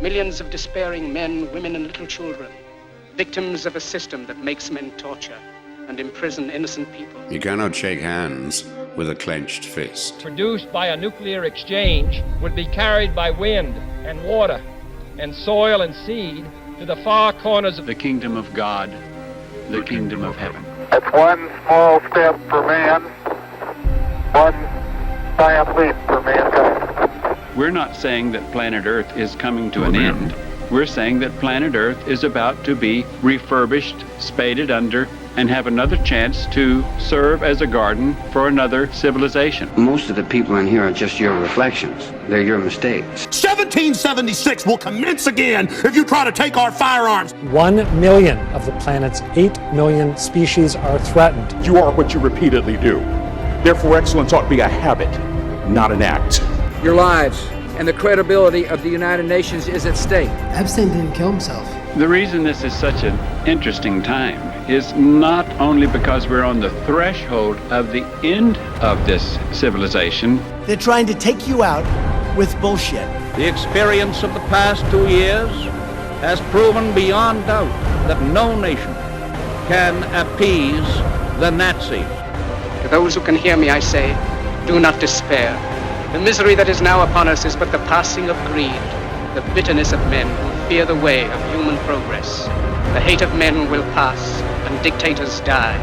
Millions of despairing men, women, and little children, victims of a system that makes men torture and imprison innocent people. You cannot shake hands with a clenched fist. Produced by a nuclear exchange would be carried by wind and water and soil and seed to the far corners of the kingdom of God, the kingdom of heaven. It's one small step for man, one giant leap for mankind. We're not saying that planet Earth is coming to an end. We're saying that planet Earth is about to be refurbished, spaded under, and have another chance to serve as a garden for another civilization. Most of the people in here are just your reflections. They're your mistakes. 1776 will commence again if you try to take our firearms. 1 million of the planet's 8 million species are threatened. You are what you repeatedly do. Therefore, excellence ought to be a habit, not an act. Your lives and the credibility of the United Nations is at stake. Epstein didn't kill himself. The reason this is such an interesting time is not only because we're on the threshold of the end of this civilization. They're trying to take you out with bullshit. The experience of the past 2 years has proven beyond doubt that no nation can appease the Nazis. To those who can hear me, I say, do not despair. The misery that is now upon us is but the passing of greed, the bitterness of men who fear the way of human progress. The hate of men will pass, and dictators die,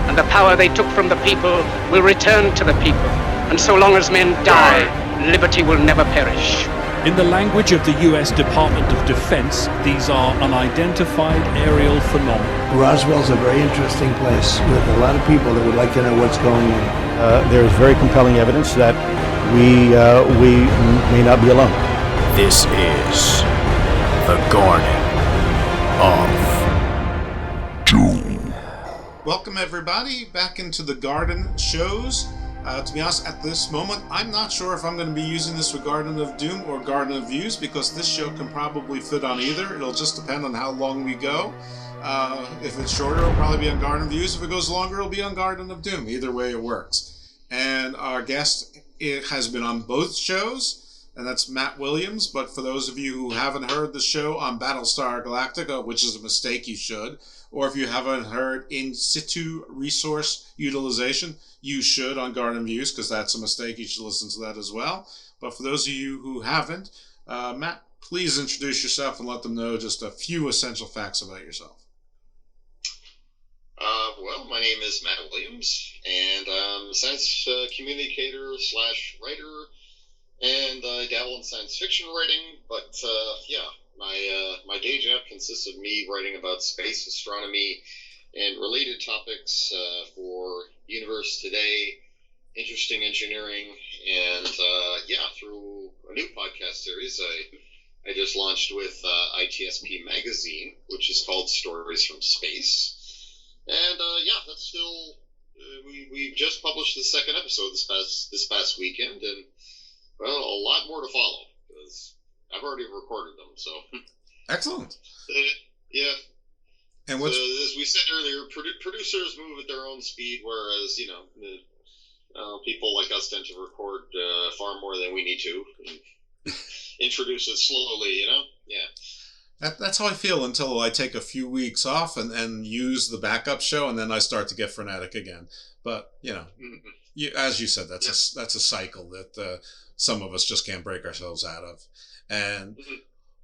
and the power they took from the people will return to the people. And so long as men die, liberty will never perish. In the language of the U.S. Department of Defense, these are unidentified aerial phenomena. Roswell's a very interesting place with a lot of people that would like to know what's going on. There is very compelling evidence that we may not be alone. This is the Garden of Doom. Welcome everybody back into the Garden shows. To be honest, at this moment, I'm not sure if I'm going to be using this for Garden of Doom or Garden of Views, because this show can probably fit on either. It'll just depend on how long we go. If it's shorter, it'll probably be on Garden of Views. If it goes longer, it'll be on Garden of Doom. Either way, it works. And our guest has been on both shows, and that's Matt Williams. But for those of you who haven't heard the show on Battlestar Galactica, which is a mistake, you should, or if you haven't heard In Situ Resource Utilization, you should on Garden Views, because that's a mistake. You should listen to that as well. But for those of you who haven't, Matt, please introduce yourself and let them know just a few essential facts about yourself. Well, my name is Matt Williams, and I'm a science communicator / writer, and I dabble in science fiction writing, but my day job consists of me writing about space, astronomy, and related topics for Universe Today, Interesting Engineering, and through a new podcast series I just launched with ITSP Magazine, which is called Stories from Space. And that's still we just published the second episode this past weekend, and well, a lot more to follow because I've already recorded them. So excellent. Yeah. And what's... as we said earlier, producers move at their own speed, whereas people like us tend to record far more than we need to, and introduce it slowly. Yeah. That's how I feel until I take a few weeks off and use the backup show, and then I start to get frenetic again. But as you said, that's a cycle that some of us just can't break ourselves out of. And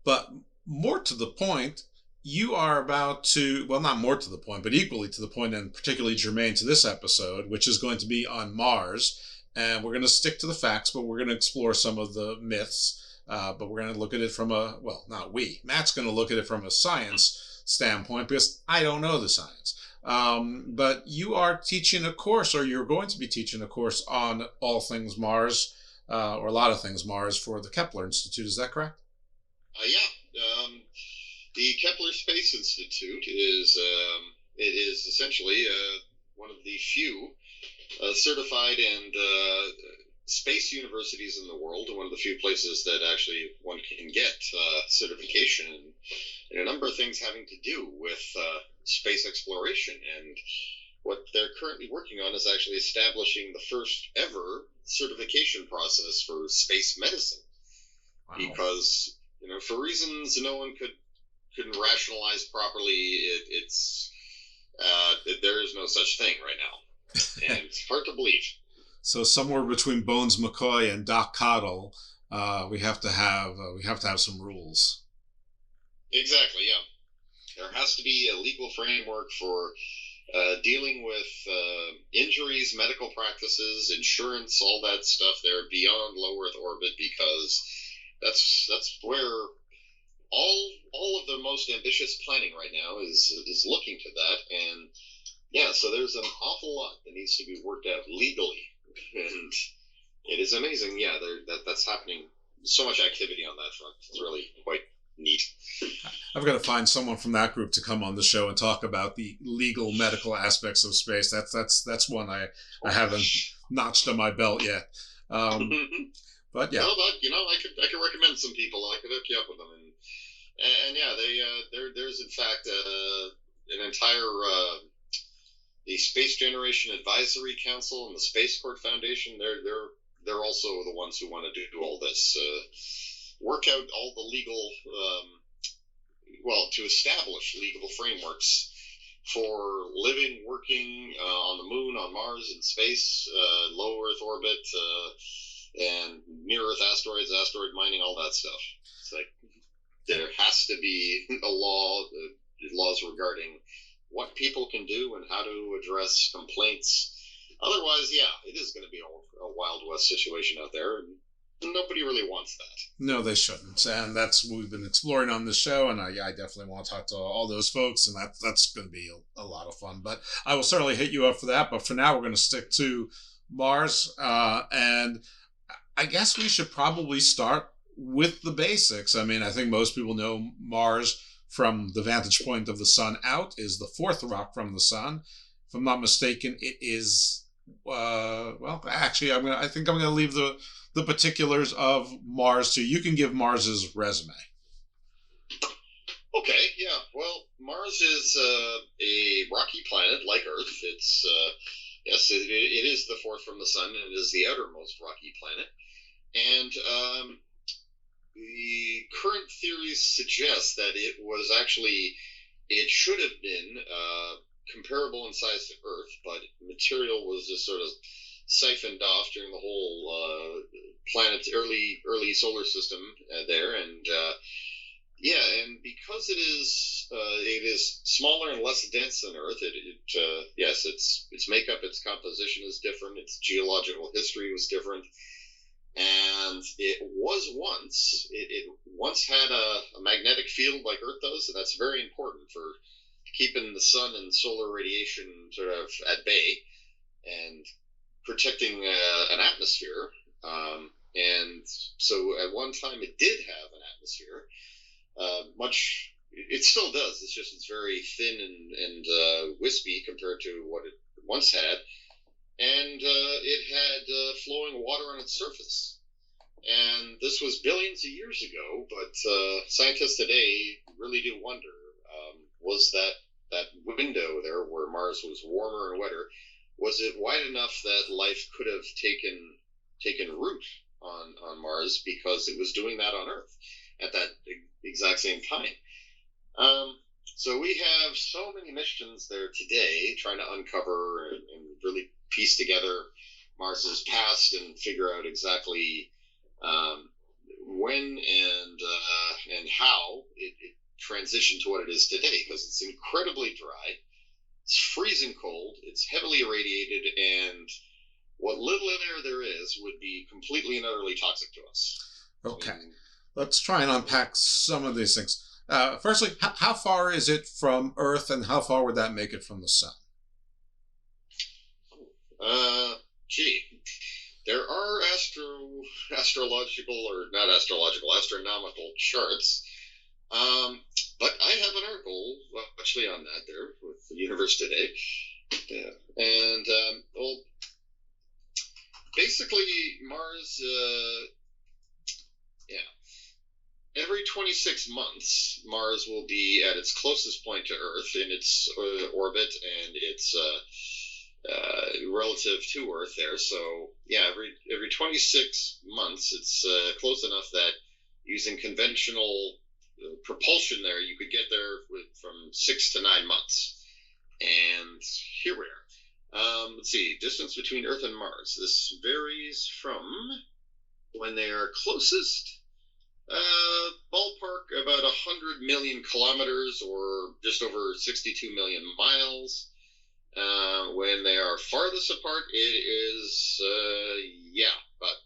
but more to the point, you are about to, well, not more to the point, but equally to the point, and particularly germane to this episode, which is going to be on Mars. And we're going to stick to the facts, but we're going to explore some of the myths. But we're going to look at it from Matt's going to look at it from a science standpoint, because I don't know the science. But you are teaching a course, or you're going to be teaching a course on all things Mars, or a lot of things Mars, for the Kepler Institute. Is that correct? The Kepler Space Institute is essentially one of the few certified and space universities in the world, and one of the few places that actually one can get certification in a number of things having to do with space exploration. And what they're currently working on is actually establishing the first ever certification process for space medicine. Wow. Because for reasons no one couldn't rationalize properly, there is no such thing right now, and it's hard to believe. So somewhere between Bones McCoy and Doc Cottle, we have to have some rules. Exactly. Yeah. There has to be a legal framework for dealing with injuries, medical practices, insurance, all that stuff there beyond low Earth orbit, because that's where all of the most ambitious planning right now is looking to that. And yeah, so there's an awful lot that needs to be worked out legally, and it is amazing. Yeah, that's happening. So much activity on that front. It's really quite neat. I've got to find someone from that group to come on the show and talk about the legal medical aspects of space. That's one I haven't notched on my belt yet. But yeah, well, but, I could recommend some people. I could hook you up with them, and yeah, there's in fact an entire the Space Generation Advisory Council and the Space Court Foundation. They're also the ones who want to do all this. Work out all the legal, to establish legal frameworks for living, working on the moon, on Mars, in space, low Earth orbit, and near-Earth asteroids, asteroid mining, all that stuff. It's like there has to be laws regarding what people can do and how to address complaints. Otherwise, yeah, it is going to be a Wild West situation out there, and nobody really wants that. No, they shouldn't, and that's what we've been exploring on the show. And I definitely want to talk to all those folks, and that's going to be a lot of fun. But I will certainly hit you up for that. But for now, we're going to stick to Mars, and I guess we should probably start with the basics. I mean, I think most people know Mars from the vantage point of the sun out is the fourth rock from the sun. If I'm not mistaken, it is. Actually, I think I'm going to leave the particulars of Mars to you. Can give Mars's resume. Okay, yeah. Well, Mars is a rocky planet like Earth. It's yes, it is the fourth from the sun, and it is the outermost rocky planet. And the current theories suggest that it should have been comparable in size to Earth, but material was just sort of siphoned off during the whole planet's early solar system there, and and because it is smaller and less dense than Earth, its makeup, its composition is different, its geological history was different, and it once had a magnetic field like Earth does, and that's very important for keeping the sun and solar radiation sort of at bay and protecting an atmosphere. And so at one time it did have an atmosphere. It still does. It's very thin and wispy compared to what it once had. And it had flowing water on its surface. And this was billions of years ago, but scientists today really do wonder, was that window there where Mars was warmer and wetter, was it wide enough that life could have taken root on Mars, because it was doing that on Earth at that exact same time? So we have so many missions there today trying to uncover and really piece together Mars's past and figure out exactly when and how it transitioned to what it is today, because it's incredibly dry, it's freezing cold, it's heavily irradiated, and what little air there is would be completely and utterly toxic to us. Okay, let's try and unpack some of these things. Firstly, how far is it from Earth, and how far would that make it from the sun? There are astronomical charts. But I have an article actually on that there with the universe today. Yeah. And, basically Mars, every 26 months, Mars will be at its closest point to Earth in its orbit and its relative to Earth there. So, yeah, every 26 months, it's close enough that using conventional propulsion there, you could get there from 6 to 9 months. And here we are. Let's see, distance between Earth and Mars. This varies from when they are closest, ballpark about 100 million kilometers, or just over 62 million miles. When they are farthest apart, it is, about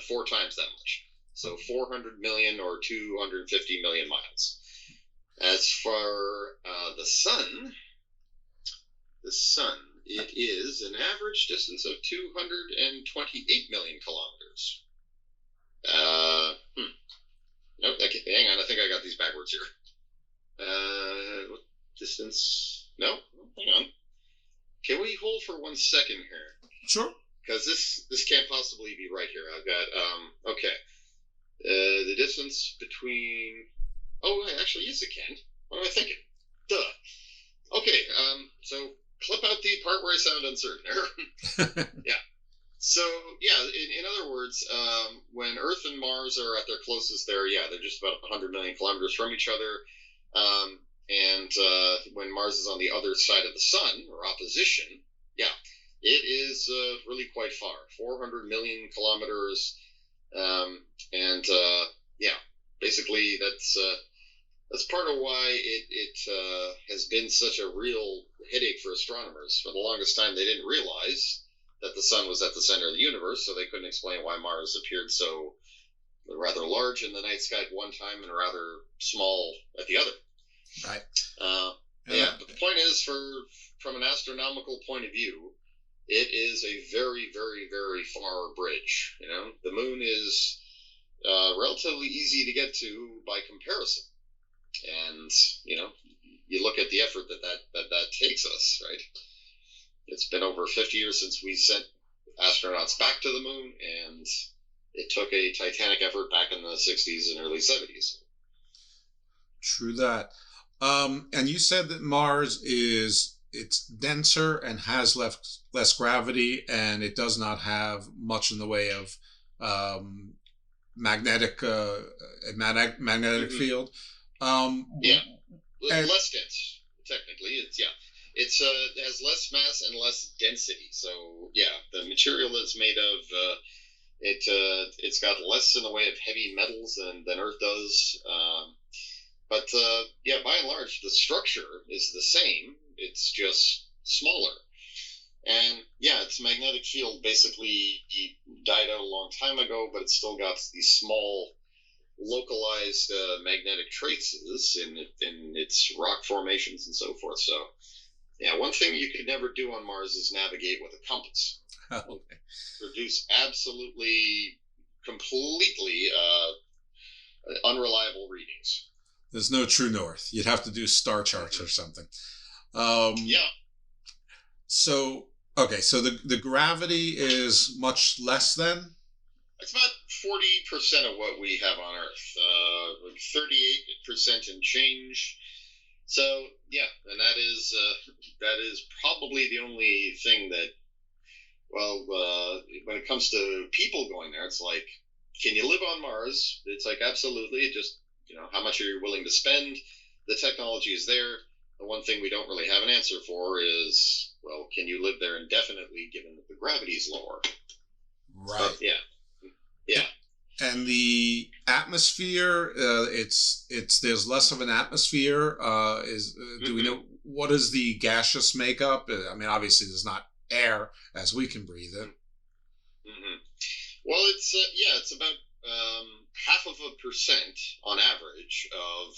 4 times that much. So 400 million or 250 million miles. As for the sun, it is an average distance of 228 million kilometers. Nope, hang on, I think I got these backwards here. What distance? No, hang on. Can we hold for 1 second here? Sure. Because this can't possibly be right here. I've got, okay. The distance between... Oh, actually, yes, it can. What am I thinking? Duh. Okay, so clip out the part where I sound uncertain there. Yeah. So, yeah, in other words, when Earth and Mars are at their closest there, they're just about 100 million kilometers from each other. And when Mars is on the other side of the sun, or opposition, it is really quite far, 400 million kilometers. Basically that's part of why it has been such a real headache for astronomers. For the longest time, they didn't realize that the sun was at the center of the universe, so they couldn't explain why Mars appeared so rather large in the night sky at one time and rather small at the other. Right. But the point is, from an astronomical point of view, it is a very, very, very far bridge. You know, the moon is relatively easy to get to by comparison, and you look at the effort that takes us. Right. It's been over 50 years since we sent astronauts back to the moon, and it took a titanic effort back in the 60s and early 70s. True that. And you said that Mars it's denser and has less gravity, and it does not have much in the way of magnetic field. Less dense, technically. It has less mass and less density. So the material it's made of, it's got less in the way of heavy metals than Earth does. But by and large, the structure is the same. It's just smaller. And its magnetic field basically died out a long time ago, but it's still got these small, localized magnetic traces in its rock formations and so forth. So, one thing you could never do on Mars is navigate with a compass. Okay. Produce absolutely, completely unreliable readings. There's no true north. You'd have to do star charts or something. So the gravity is much less then? It's about 40% of what we have on Earth, 38% and change. So and that is probably the only thing that, when it comes to people going there, it's like, can you live on Mars? It's like, absolutely. It just, how much are you willing to spend? The technology is there. The one thing we don't really have an answer for is, can you live there indefinitely given that the gravity is lower? Right. So, And the atmosphere, there's less of an atmosphere. Do we know what is the gaseous makeup? I mean, obviously there's not air as we can breathe it. Mm-hmm. Well, it's about 0.5% on average of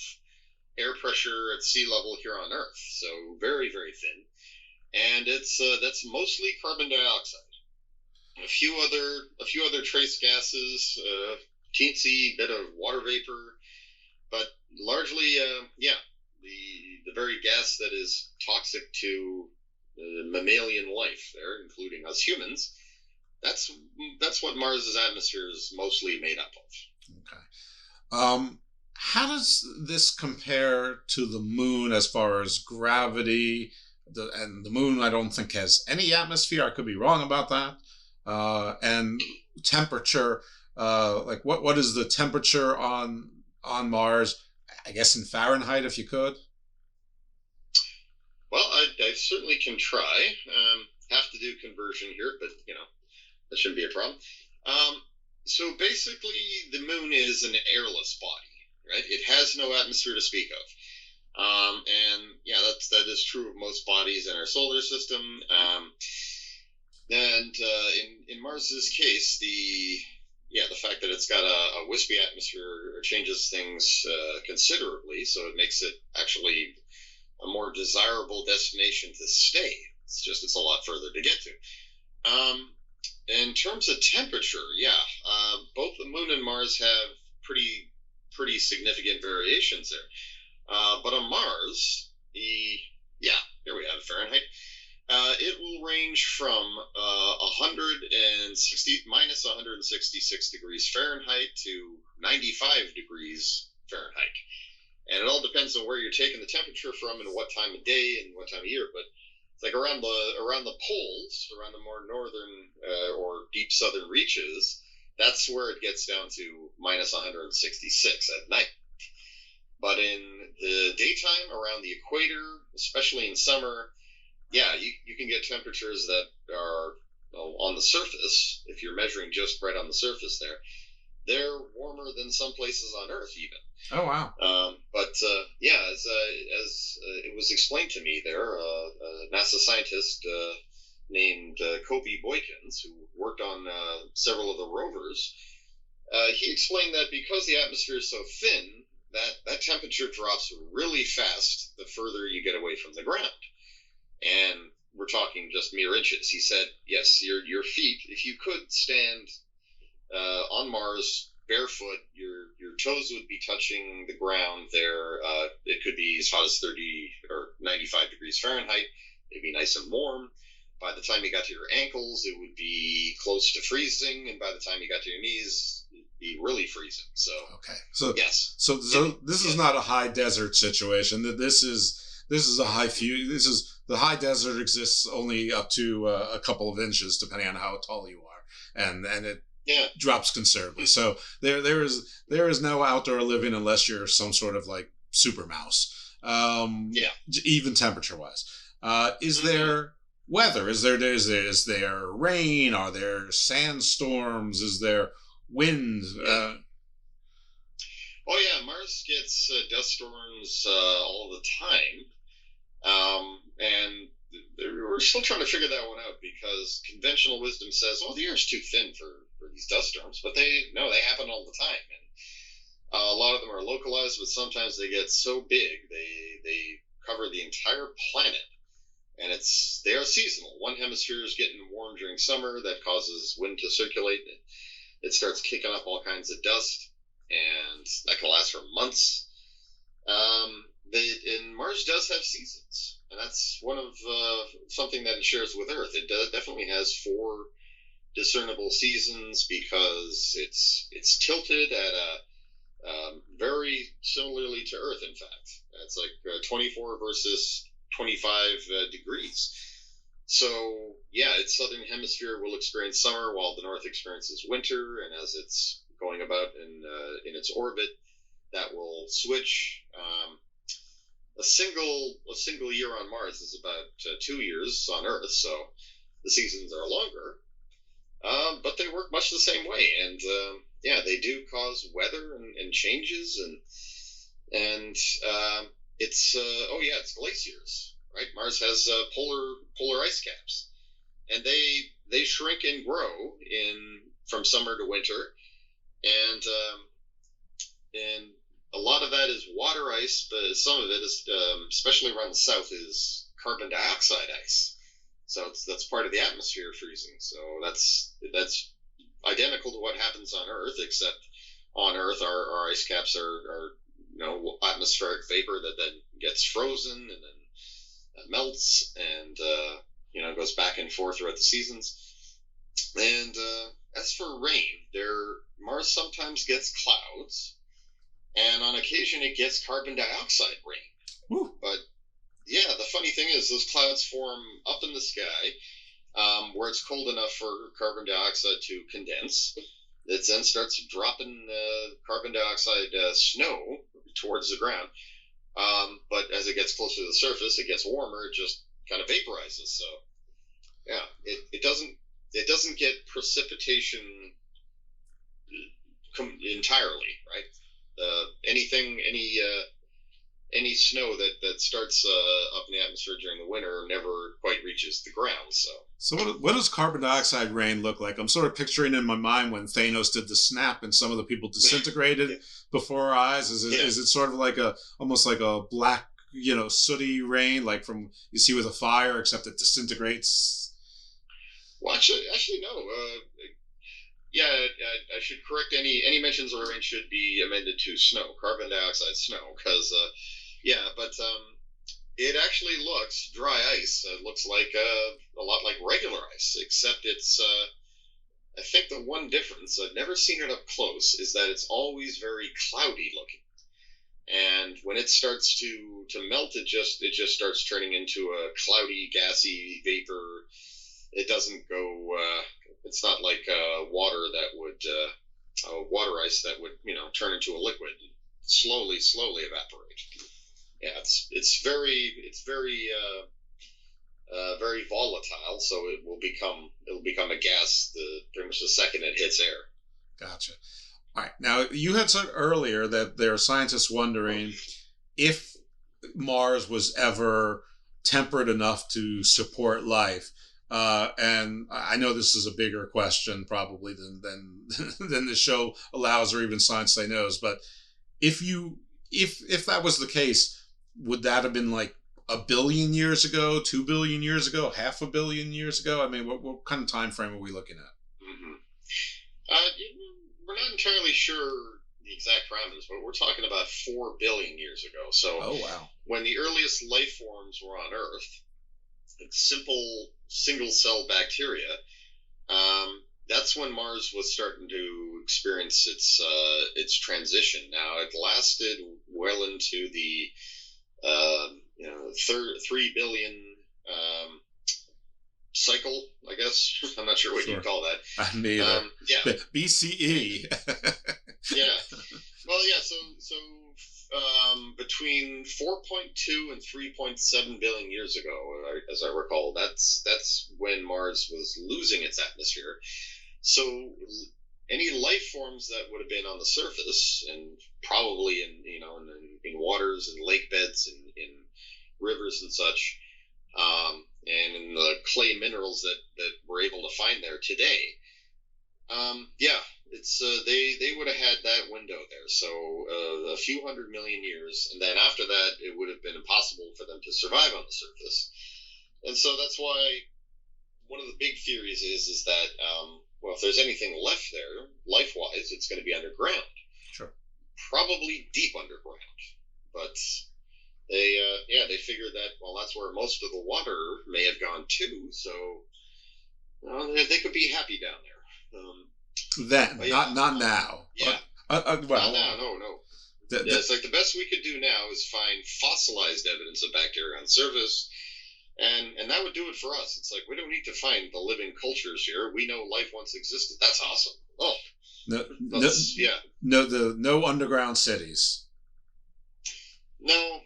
air pressure at sea level here on Earth. So very, very thin, and that's mostly carbon dioxide. A few other trace gases, teensy bit of water vapor, but largely, the very gas that is toxic to mammalian life there, including us humans. That's what Mars's atmosphere is mostly made up of. Okay. How does this compare to the moon as far as gravity? And the moon, I don't think, has any atmosphere. I could be wrong about that. And temperature. like what is the temperature on Mars? I guess in Fahrenheit, if you could. Well, I certainly can try. Have to do conversion here, but that shouldn't be a problem. So basically, the moon is an airless body, right? It has no atmosphere to speak of. And yeah, that is true of most bodies in our solar system. And in Mars's case, the fact that it's got a wispy atmosphere changes things considerably, so it makes it actually a more desirable destination to stay. It's a lot further to get to. In terms of temperature, both the moon and Mars have pretty significant variations there. But on Mars, here we have Fahrenheit. It will range from minus 166 degrees Fahrenheit to 95 degrees Fahrenheit. And it all depends on where you're taking the temperature from and what time of day and what time of year. But it's like around the poles, around the more northern or deep southern reaches, that's where it gets down to minus 166 at night. But in the daytime, around the equator, especially in summer, you can get temperatures that are on the surface. If you're measuring just right on the surface there, they're warmer than some places on Earth even. Oh, wow. But as it was explained to me there, a NASA scientist named Kobe Boykins, who worked on several of the rovers, he explained that because the atmosphere is so thin, that temperature drops really fast the further you get away from the ground. And we're talking just mere inches. He said, yes, your feet, if you could stand on Mars barefoot, your toes would be touching the ground there. It could be as hot as 30 or 95 degrees Fahrenheit. It'd be nice and warm. By the time you got to your ankles, it would be close to freezing, and by the time you got to your knees, it'd be really freezing. So yes. So this is not a high desert situation. This is a the high desert exists only up to a couple of inches, depending on how tall you are, and it drops considerably. So there is no outdoor living unless you're some sort of like super mouse. Even temperature wise. Is there weather? Is there rain? Are there sandstorms? Is there wind? Mars gets dust storms all the time. And we're still trying to figure that one out, because conventional wisdom says, the air is too thin for these dust storms, but they happen all the time. And a lot of them are localized, but sometimes they get so big they cover the entire planet. And they are seasonal. One hemisphere is getting warm during summer, that causes wind to circulate. It starts kicking up all kinds of dust, and that can last for months. And Mars does have seasons, and that's one of something that it shares with Earth. It definitely has 4 discernible seasons, because it's tilted at very similarly to Earth. In fact, it's like 24 versus 25 degrees. So its southern hemisphere will experience summer, while the north experiences winter. And as it's going about in its orbit, that will switch. A single year on Mars is about 2 years on Earth, so the seasons are longer, but they work much the same way. And they do cause weather and changes, and it's glaciers, right? Mars has polar ice caps, and they shrink and grow from summer to winter, and a lot of that is water ice, but some of it is, especially around the south, is carbon dioxide ice. So that's part of the atmosphere freezing. So that's identical to what happens on Earth, except on Earth our ice caps are atmospheric vapor that then gets frozen and then melts and goes back and forth throughout the seasons. And as for rain, Mars sometimes gets clouds. And on occasion, it gets carbon dioxide rain. Woo. But the funny thing is, those clouds form up in the sky, where it's cold enough for carbon dioxide to condense. it then starts dropping carbon dioxide snow towards the ground. But as it gets closer to the surface, it gets warmer. It just kind of vaporizes. So, yeah, it doesn't get precipitation entirely, right? Any snow that starts up in the atmosphere during the winter never quite reaches the ground. So what does carbon dioxide rain look like? I'm sort of picturing in my mind when Thanos did the snap and some of the people disintegrated before our eyes. Is it sort of like almost like a black, sooty rain, like from you see with a fire, except it disintegrates? Well, actually, no. I should correct any mentions of rain should be amended to snow, carbon dioxide snow, because it actually looks dry ice. It looks like a lot like regular ice, except it's. I think the one difference, I've never seen it up close, is that it's always very cloudy looking, and when it starts to melt, it just starts turning into a cloudy, gassy vapor. It doesn't go. It's not like water that would water ice that would turn into a liquid, slowly evaporate. Yeah, it's very very volatile, so it'll become a gas pretty much the second it hits air. Gotcha. All right. Now you had said earlier that there are scientists wondering if Mars was ever temperate enough to support life. And I know this is a bigger question probably than the show allows or even Science Today knows. But if that was the case, would that have been like 1 billion years ago, 2 billion years ago, 500 million years ago? I mean, what kind of time frame are we looking at? Mm-hmm. We're not entirely sure the exact parameters, but we're talking about 4 billion years ago. So, oh wow, when the earliest life forms were on Earth, it's simple single-cell bacteria. That's when Mars was starting to experience its transition. Now it lasted well into the 3 billion cycle, I guess. I'm not sure what you call that. Me either. BCE. Yeah. Well, yeah. So between 4.2 and 3.7 billion years ago, as I recall, that's when Mars was losing its atmosphere. So any life forms that would have been on the surface and probably in waters and lake beds and in rivers and such, and in the clay minerals that we're able to find there today, it's they would have had that window there. So a few 100 million years, and then after that, it would have been impossible for them to survive on the surface. And so that's why one of the big theories is that if there's anything left there, life-wise, it's going to be underground. Sure. Probably deep underground. But they figured that that's where most of the water may have gone too. So they could be happy down there. Not now. Yeah. Well, not now. No. It's like the best we could do now is find fossilized evidence of bacteria on the surface. And that would do it for us. It's like, we don't need to find the living cultures here. We know life once existed. That's awesome. Oh. No underground cities. No.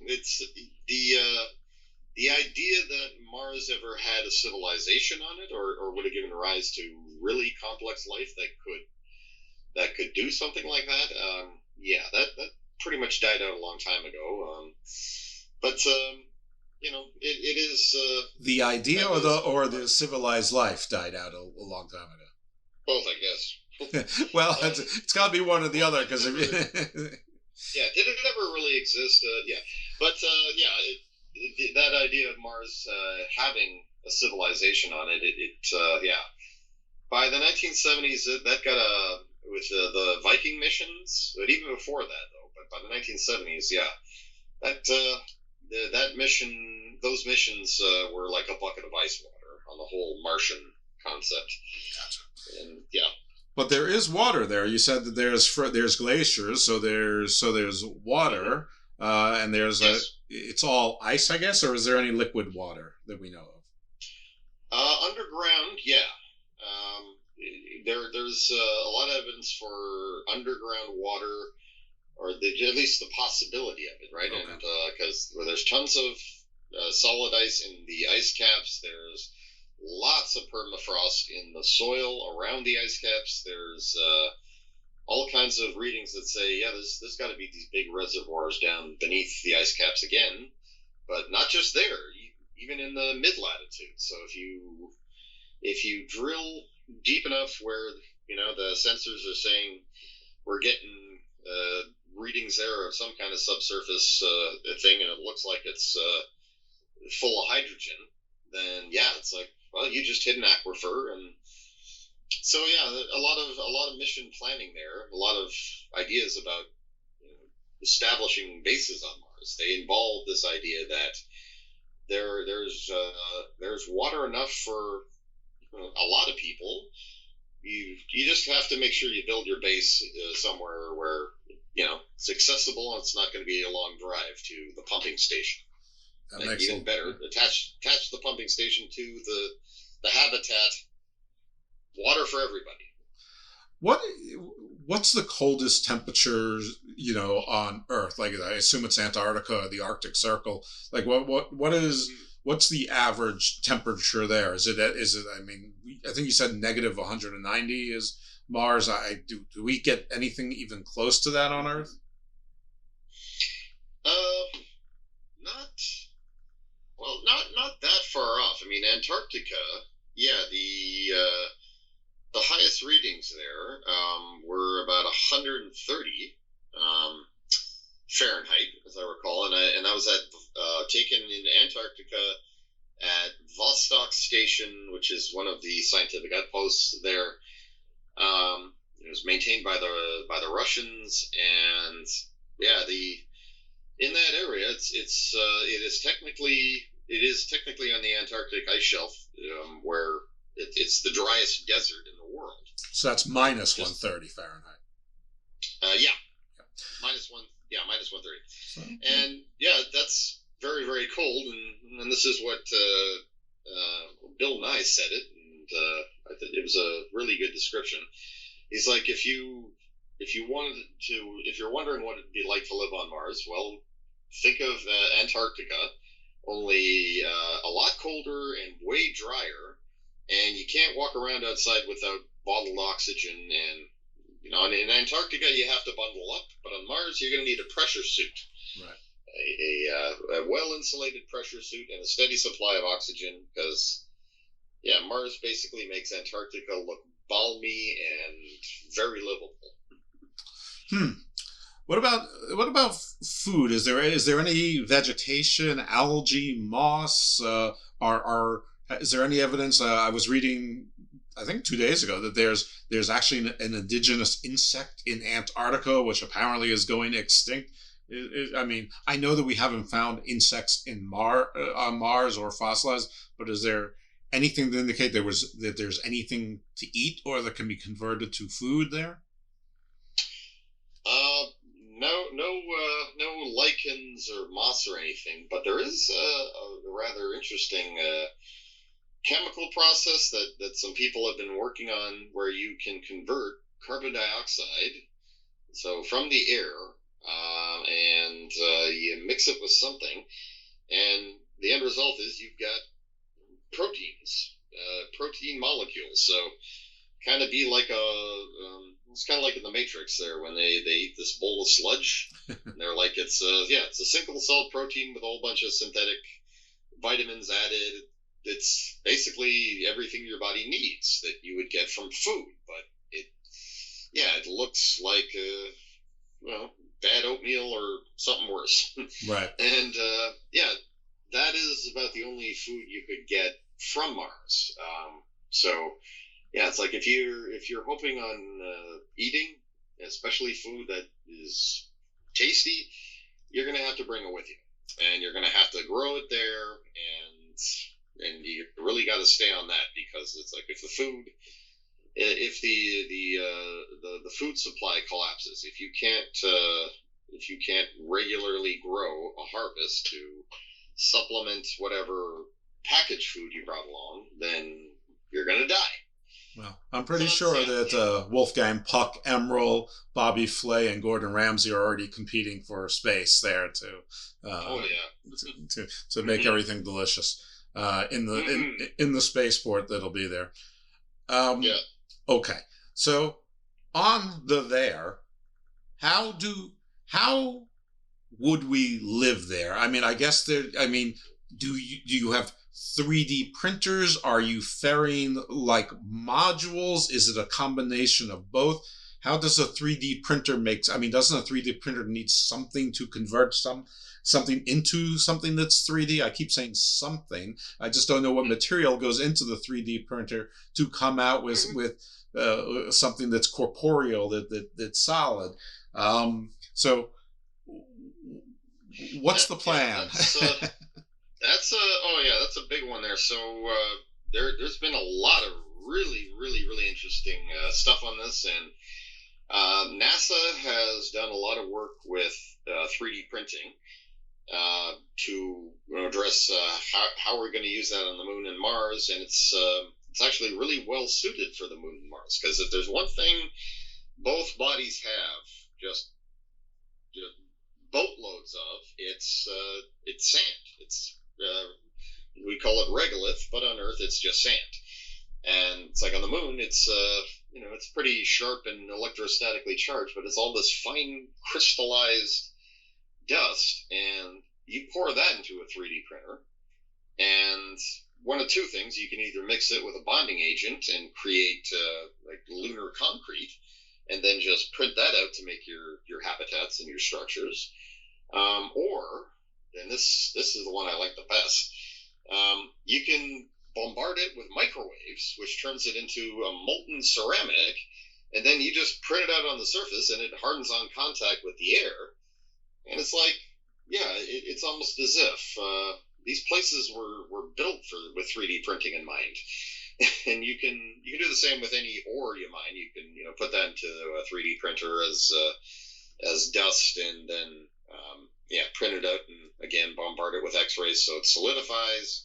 It's the idea that Mars ever had a civilization on it, or would have given rise to really complex life that could do something like that. That pretty much died out a long time ago. But it is the idea or the civilized life died out a long time ago. Both, I guess. Well, it's got to be one or the other, because did it ever really exist? But that idea of Mars having a civilization on it, by the 1970s, that got with the Viking missions, but even before that, though. But by the 1970s, that mission, those missions were like a bucket of ice water on the whole Martian concept. Gotcha. And but there is water there. You said that there's glaciers, so there's water, and there's it's all ice, I guess, or is there any liquid water that we know of? Underground, there's a lot of evidence for underground water, or at least the possibility of it, right? Okay. And because there's tons of solid ice in the ice caps, there's lots of permafrost in the soil around the ice caps. There's all kinds of readings that say, yeah, there's got to be these big reservoirs down beneath the ice caps again, but not just there, even in the mid-latitude. So if you drill deep enough where, the sensors are saying we're getting readings there of some kind of subsurface thing, and it looks like it's full of hydrogen, then yeah, it's like, well, you just hit an aquifer. And so yeah, a lot of mission planning there, a lot of ideas about establishing bases on Mars. They involve this idea that there's water enough for a lot of people. You just have to make sure you build your base somewhere where it's accessible and it's not going to be a long drive to the pumping station. That makes even better. Attach the pumping station to the habitat. Water for everybody. What's the coldest temperatures on Earth? Like, I assume it's Antarctica, the Arctic Circle. Like, what's the average temperature there? Is it? I mean, I think you said negative 190 is Mars. Do we get anything even close to that on Earth? Not that far off. I mean, Antarctica, yeah, the highest readings there were about 130 Fahrenheit, as I recall, and I was taken in Antarctica at Vostok Station, which is one of the scientific outposts there. It was maintained by the Russians, and yeah, in that area, it is technically on the Antarctic ice shelf, where it's the driest desert in the world. So that's minus 130 Fahrenheit. Yeah. Minus 130. So, and yeah, that's very, very cold, and this is what Bill Nye said it, and I think it was a really good description. He's like, if you're wondering what it'd be like to live on Mars, well, think of Antarctica, only a lot colder and way drier, and you can't walk around outside without bottled oxygen. And in Antarctica you have to bundle up, but on Mars you're going to need a pressure suit, right? A well-insulated pressure suit and a steady supply of oxygen, because Mars basically makes Antarctica look balmy and very livable. What about food? Is there any vegetation, algae, moss? Is there any evidence? I was reading, I think 2 days ago, that there's actually an indigenous insect in Antarctica which apparently is going extinct. I mean, I know that we haven't found insects on Mars or fossilized, but is there anything to indicate that there's anything to eat or that can be converted to food there? No lichens or moss or anything, but there is a rather interesting chemical process that some people have been working on, where you can convert carbon dioxide, so from the air, and you mix it with something, and the end result is you've got proteins, protein molecules. So kind of be like it's kind of like in the Matrix there, when they eat this bowl of sludge, and they're like, it's a single cell protein with a whole bunch of synthetic vitamins added. It's basically everything your body needs that you would get from food, but it looks like bad oatmeal or something worse. Right. And that is about the only food you could get from Mars. So it's like if you're hoping on eating, especially food that is tasty, you're gonna have to bring it with you, and you're gonna have to grow it there, and you really got to stay on that, because it's like if the food supply collapses, if you can't regularly grow a harvest to supplement whatever packaged food you brought along, then you're gonna die. Well, I'm pretty sure that Wolfgang Puck, Emerald, Bobby Flay, and Gordon Ramsay are already competing for space there to make everything delicious in the spaceport that'll be there. Okay, so on the there, how would we live there? I mean, I guess do you have 3D printers? Are you ferrying like modules? Is it a combination of both? How does a 3D printer doesn't a 3D printer need something to convert something into something that's 3D? I keep saying something. I just don't know what material goes into the 3D printer to come out with something that's corporeal, that's solid. So what's the plan? That's a big one there. So there's been a lot of really interesting stuff on this, and NASA has done a lot of work with 3D printing to address how we're going to use that on the Moon and Mars, and it's actually really well suited for the Moon and Mars, because if there's one thing both bodies have just boatloads of, it's sand. It's we call it regolith, but on Earth it's just sand. And it's like on the Moon, it's it's pretty sharp and electrostatically charged, but it's all this fine crystallized dust, and you pour that into a 3D printer, and one of two things: you can either mix it with a bonding agent and create like lunar concrete, and then just print that out to make your habitats and your structures, or, and this is the one I like the best, you can bombard it with microwaves, which turns it into a molten ceramic, and then you just print it out on the surface, and it hardens on contact with the air, and it's like, it's almost as if these places were built with 3D printing in mind. And you can do the same with any ore you mine. You can put that into a 3D printer as dust, and then print it out, and again bombard it with X-rays so it solidifies.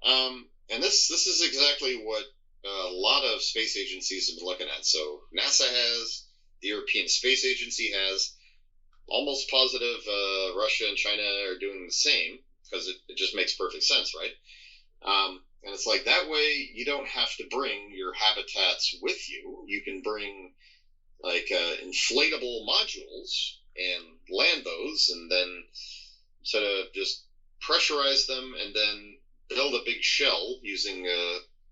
And this is exactly what a lot of space agencies have been looking at. So NASA has, the European Space Agency has, almost positive Russia and China are doing the same, because it just makes perfect sense, right? And it's like, that way you don't have to bring your habitats with you. You can bring like inflatable modules and land those, and then sort of just pressurize them, and then build a big shell using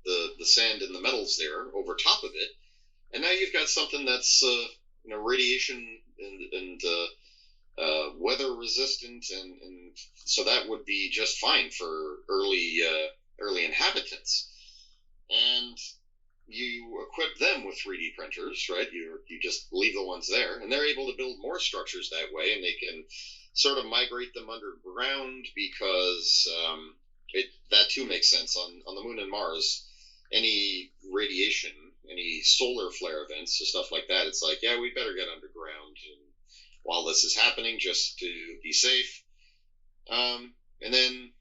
the sand and the metals there over top of it. And now you've got something that's radiation and weather resistant, and so that would be just fine for early inhabitants. And you equip them with 3D printers, right? You just leave the ones there, and they're able to build more structures that way, and they can sort of migrate them underground, because that too makes sense. On the Moon and Mars, any radiation, any solar flare events, or stuff like that, it's like, we better get underground and while this is happening, just to be safe. And then,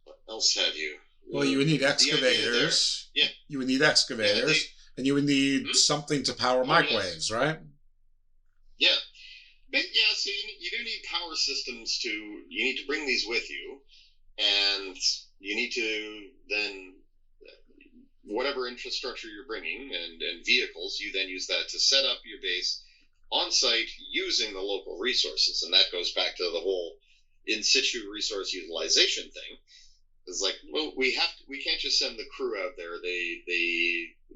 what else have you? Well, you would need excavators. Yeah. You would need excavators, and you would need something to power microwaves, right? Yeah. But so you do need power systems you need to bring these with you, and you need to then, whatever infrastructure you're bringing and vehicles, you then use that to set up your base on site using the local resources. And that goes back to the whole in situ resource utilization thing. It's like, well, we can't just send the crew out there. They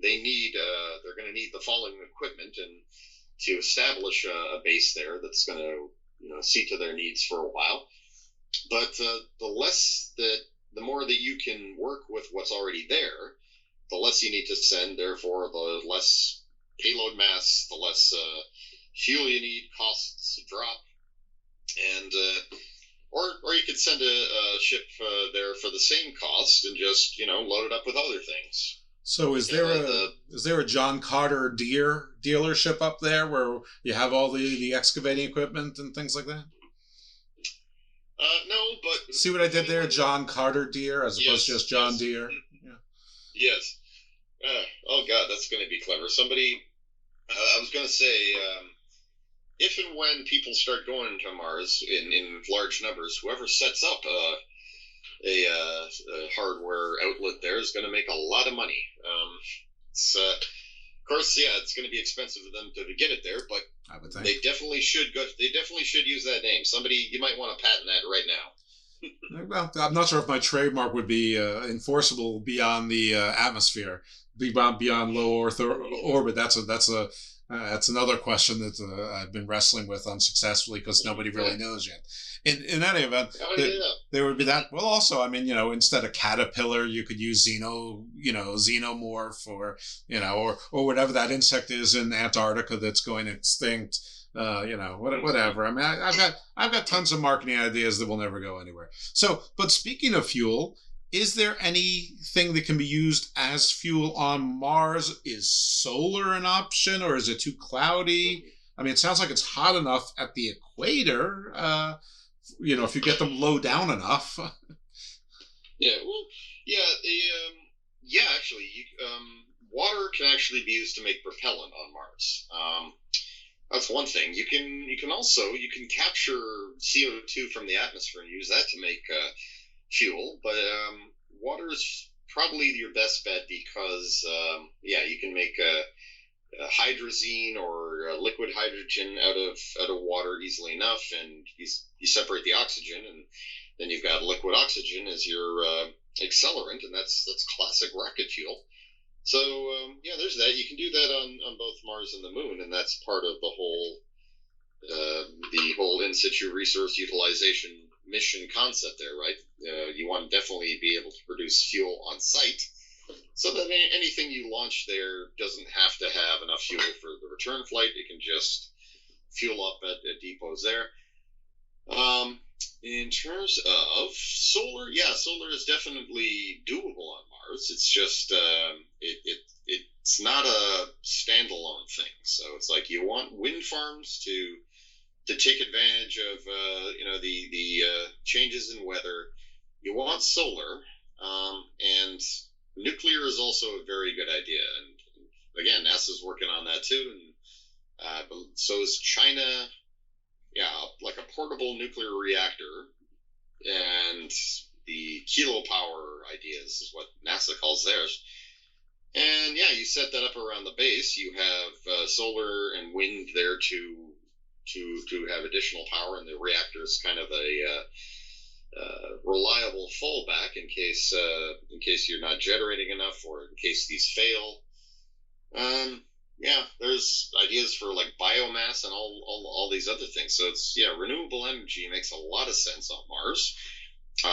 need they're going to need the following equipment and to establish a base there that's going to see to their needs for a while. But the more that you can work with what's already there, the less you need to send. Therefore, the less payload mass, the less fuel you need, costs drop, and or you could send a ship there for the same cost and just load it up with other things. So is there a John Carter dealership up there where you have all the excavating equipment and things like that? No, but see what I did there, John Carter Deere, as opposed to just John Deere. Yeah. Yes. Oh God, that's going to be clever. Somebody, I was going to say, if and when people start going to Mars in large numbers, whoever sets up a hardware outlet there is going to make a lot of money. Of course, yeah, it's going to be expensive for them to get it there, but I would think they definitely should go. They definitely should use that name. Somebody, you might want to patent that right now. Well, I'm not sure if my trademark would be enforceable beyond the atmosphere, beyond low Earth orbit. That's another question that I've been wrestling with unsuccessfully because nobody really knows yet. In any event, there would be that. Well, also, I mean, instead of caterpillar, you could use xenomorph, or whatever that insect is in Antarctica that's going extinct. Whatever. I mean, I've got tons of marketing ideas that will never go anywhere. So, but speaking of fuel, is there anything that can be used as fuel on Mars? Is solar an option, or is it too cloudy? I mean, it sounds like it's hot enough at the equator. If you get them low down enough. Yeah. Well. Yeah. Actually, water can actually be used to make propellant on Mars. That's one thing. You can also capture CO2 from the atmosphere and use that to make fuel. But water is probably your best bet because you can make a hydrazine or liquid hydrogen out of water easily enough, and you separate the oxygen, and then you've got liquid oxygen as your accelerant, and that's classic rocket fuel. So, there's that. You can do that on both Mars and the Moon, and that's part of the whole in situ resource utilization mission concept there, right? You want to definitely be able to produce fuel on site so that anything you launch there doesn't have to have enough fuel for the return flight. It can just fuel up at depots there. In terms of solar, solar is definitely doable on Mars. It's just it's not a standalone thing. So it's like you want wind farms to take advantage of the changes in weather. You want solar, and nuclear is also a very good idea. And again, NASA's working on that too, and but so is China. Yeah, like a portable nuclear reactor, and the kilopower ideas is what NASA calls theirs. And you set that up around the base. You have solar and wind there to have additional power, and the reactor is kind of a reliable fallback in case you're not generating enough, or in case these fail. There's ideas for like biomass and all these other things. So it's renewable energy makes a lot of sense on Mars.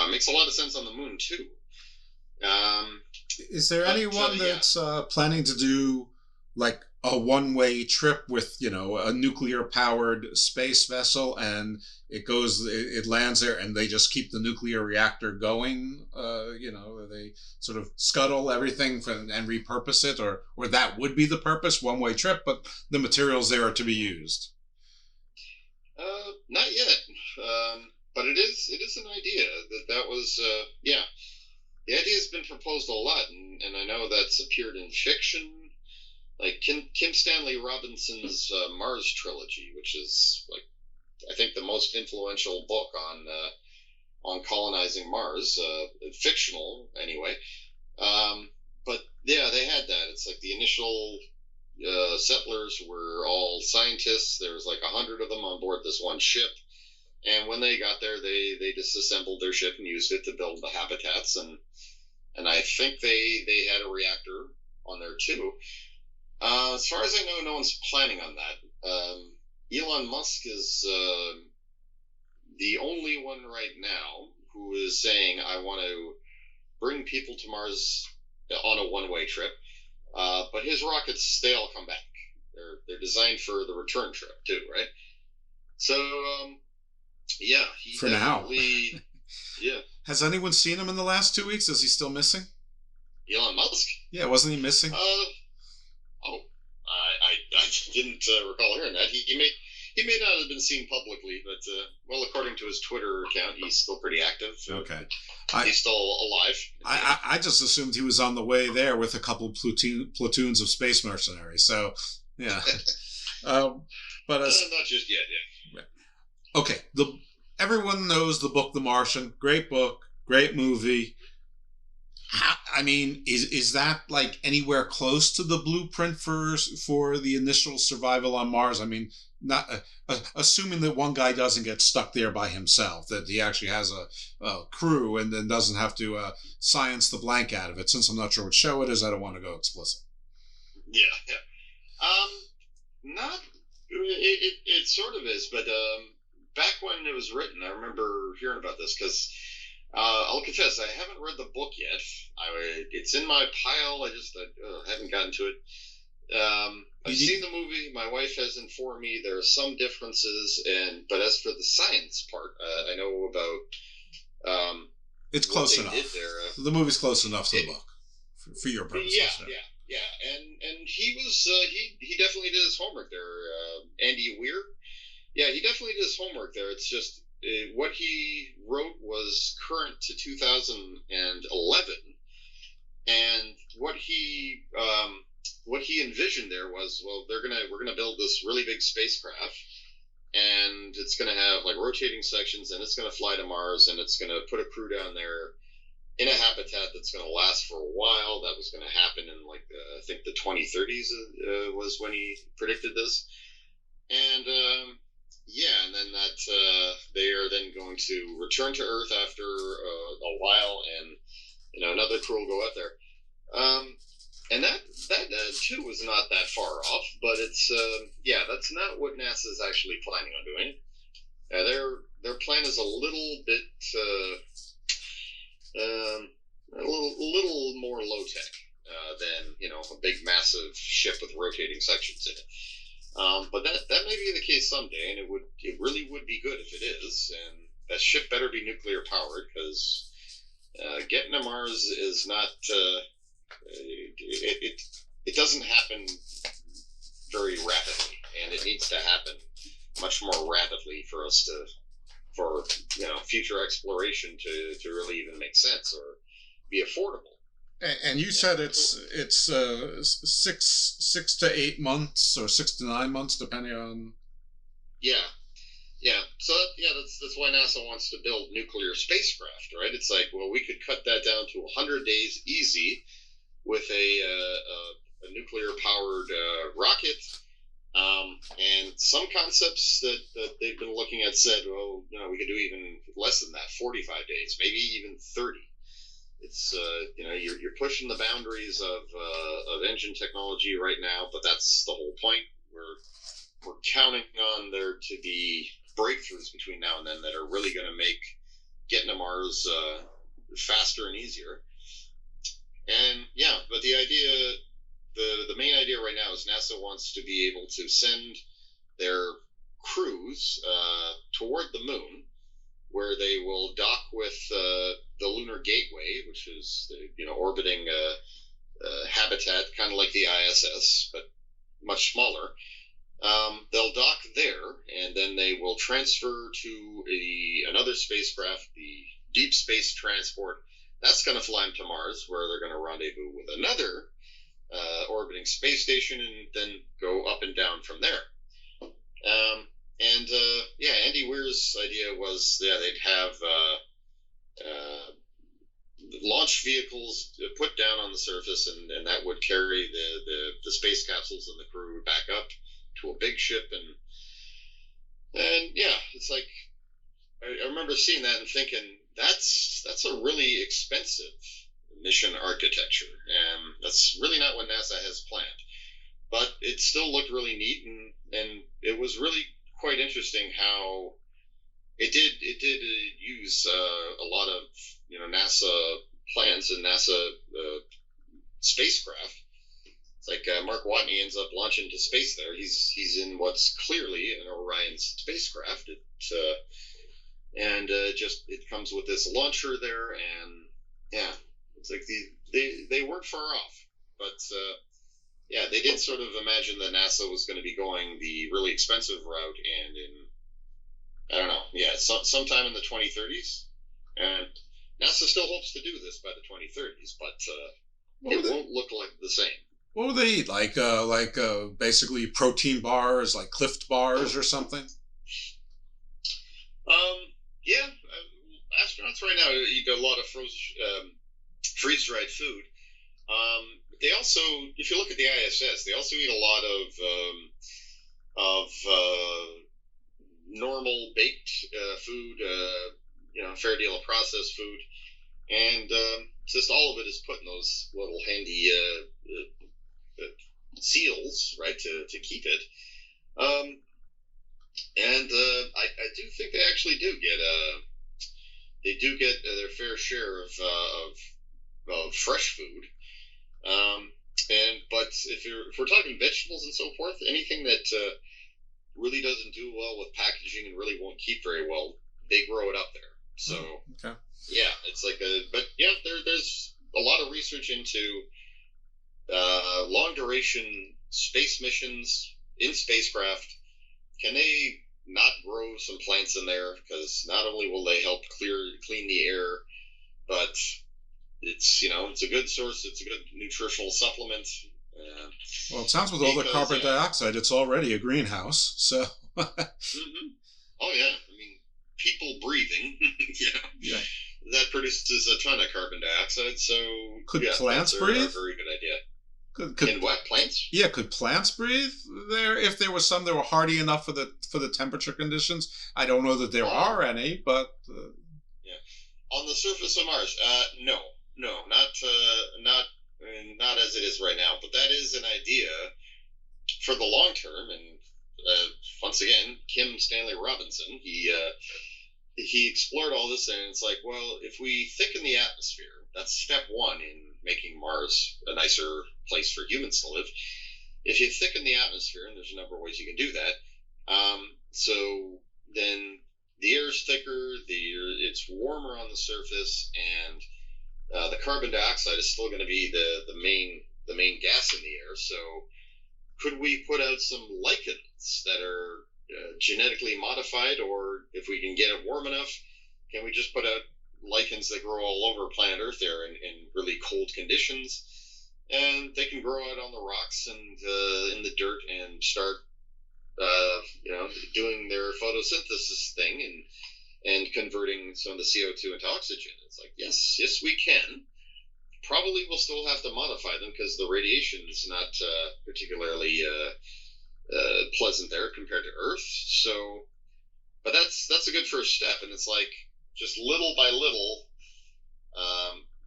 Makes a lot of sense on the Moon too. Is there anyone that's planning to do like a one-way trip with a nuclear-powered space vessel, and it lands there, and they just keep the nuclear reactor going? They sort of scuttle everything and repurpose it, or that would be the purpose, one-way trip, but the materials there are to be used. Not yet, but it is an idea that was the idea has been proposed a lot, and I know that's appeared in fiction. Like Kim Stanley Robinson's Mars trilogy, which is like I think the most influential book on colonizing Mars, fictional anyway. But they had that. It's like the initial settlers were all scientists. There was like 100 of them on board this one ship, and when they got there, they disassembled their ship and used it to build the habitats, and I think they had a reactor on there too. As far as I know, no one's planning on that. Elon Musk is the only one right now who is saying, I want to bring people to Mars on a one-way trip. But his rockets, they all come back. They're designed for the return trip too, right? So, he for now. Yeah. Has anyone seen him in the last 2 weeks? Is he still missing? Elon Musk? Yeah, wasn't he missing? I didn't recall hearing that. He may not have been seen publicly, but according to his Twitter account, he's still pretty active. Okay. He's still alive. I just assumed he was on the way there with a couple of platoons of space mercenaries. So, yeah. But not just yet. Yeah. Okay. Everyone knows the book The Martian. Great book. Great movie. I mean, is that like anywhere close to the blueprint for the initial survival on Mars? I mean, not assuming that one guy doesn't get stuck there by himself, that he actually has a crew and then doesn't have to science the blank out of it. Since I'm not sure what show it is, I don't want to go explicit. Yeah. Not it sort of is, but back when it was written, I remember hearing about this because. I'll confess, I haven't read the book yet. It's in my pile. I just haven't gotten to it. I've seen the movie. My wife has informed me there are some differences, but as for the science part, I know about. It's close enough. The movie's close enough to the book for your purposes. Yeah. And he was he definitely did his homework there. Andy Weir. Yeah, he definitely did his homework there. It's just. What he wrote was current to 2011, and what he envisioned there was, well, we're gonna build this really big spacecraft, and it's gonna have like rotating sections, and it's gonna fly to Mars, and it's gonna put a crew down there in a habitat that's gonna last for a while. That was gonna happen in like I think the 2030s was when he predicted this, and. Yeah, and then that they are then going to return to Earth after a while, and another crew will go up there. And that too was not that far off, but it's that's not what NASA is actually planning on doing. Their plan is a little bit a little more low tech than a big massive ship with rotating sections in it. But that may be the case someday, and it really would be good if it is. And that ship better be nuclear powered, because getting to Mars is not it doesn't happen very rapidly, and it needs to happen much more rapidly for us for future exploration to really even make sense or be affordable. And you said it's 6 to 8 months or 6 to 9 months, depending on. Yeah. So that's why NASA wants to build nuclear spacecraft, right? It's like, well, we could cut that down to 100 days easy with a nuclear powered rocket. And some concepts that they've been looking at said, well, we could do even less than that, 45 days, maybe even 30. It's you're pushing the boundaries of engine technology right now, but that's the whole point. We're counting on there to be breakthroughs between now and then that are really going to make getting to Mars faster and easier. And but the idea, the main idea right now is NASA wants to be able to send their crews toward the moon, where they will dock with the Lunar Gateway, which is orbiting a habitat kind of like the ISS, but much smaller. They'll dock there, and then they will transfer to another spacecraft, the Deep Space Transport. That's going to fly them to Mars, where they're going to rendezvous with another orbiting space station, and then go up and down from there. Andy Weir's idea was they'd have launch vehicles put down on the surface, and that would carry the space capsules and the crew back up to a big ship, and it's like I remember seeing that and thinking that's a really expensive mission architecture, and that's really not what NASA has planned. But it still looked really neat, and it was really quite interesting how it did use a lot of NASA plans and NASA spacecraft. It's like Mark Watney ends up launching to space there. He's in what's clearly an Orion spacecraft. It comes with this launcher there, and it's like they weren't far off, but. They did sort of imagine that NASA was going to be going the really expensive route, and in, I don't know, sometime in the 2030s. And NASA still hopes to do this by the 2030s, but it won't look like the same. What would they eat? Like basically protein bars, like Clift bars or something? Yeah. Astronauts right now eat a lot of freeze-dried food. They also, if you look at the ISS, they also eat a lot of normal baked food, a fair deal of processed food, and just all of it is put in those little handy seals, right, to keep it. And I do think they actually do get their fair share of fresh food. But if we're talking vegetables and so forth, anything that really doesn't do well with packaging and really won't keep very well, they grow it up there. So okay. Yeah, it's like there's a lot of research into long duration space missions in spacecraft. Can they not grow some plants in there? Because not only will they help clean the air, but it's a good source. It's a good nutritional supplement. Well, it sounds with all the carbon dioxide, it's already a greenhouse. So. Mm-hmm. Oh yeah, I mean, people breathing, that produces a ton of carbon dioxide. So could plants breathe? A very good idea. Could what, plants? Yeah, could plants breathe there if there was some that were hardy enough for the temperature conditions? I don't know that there are any, but on the surface of Mars, no, not as it is right now. But that is an idea for the long term. And once again, Kim Stanley Robinson, he explored all this, and it's like, well, if we thicken the atmosphere, that's step one in making Mars a nicer place for humans to live. If you thicken the atmosphere, and there's a number of ways you can do that, so then the air is thicker, it's warmer on the surface, and the carbon dioxide is still going to be the main gas in the air. So could we put out some lichens that are genetically modified, or if we can get it warm enough, can we just put out lichens that grow all over planet Earth there in really cold conditions, and they can grow out on the rocks and in the dirt and start doing their photosynthesis thing and converting some of the CO2 into oxygen. It's like, yes we can. Probably we'll still have to modify them because the radiation is not particularly pleasant there compared to Earth. So, but that's a good first step, and it's like, just little by little,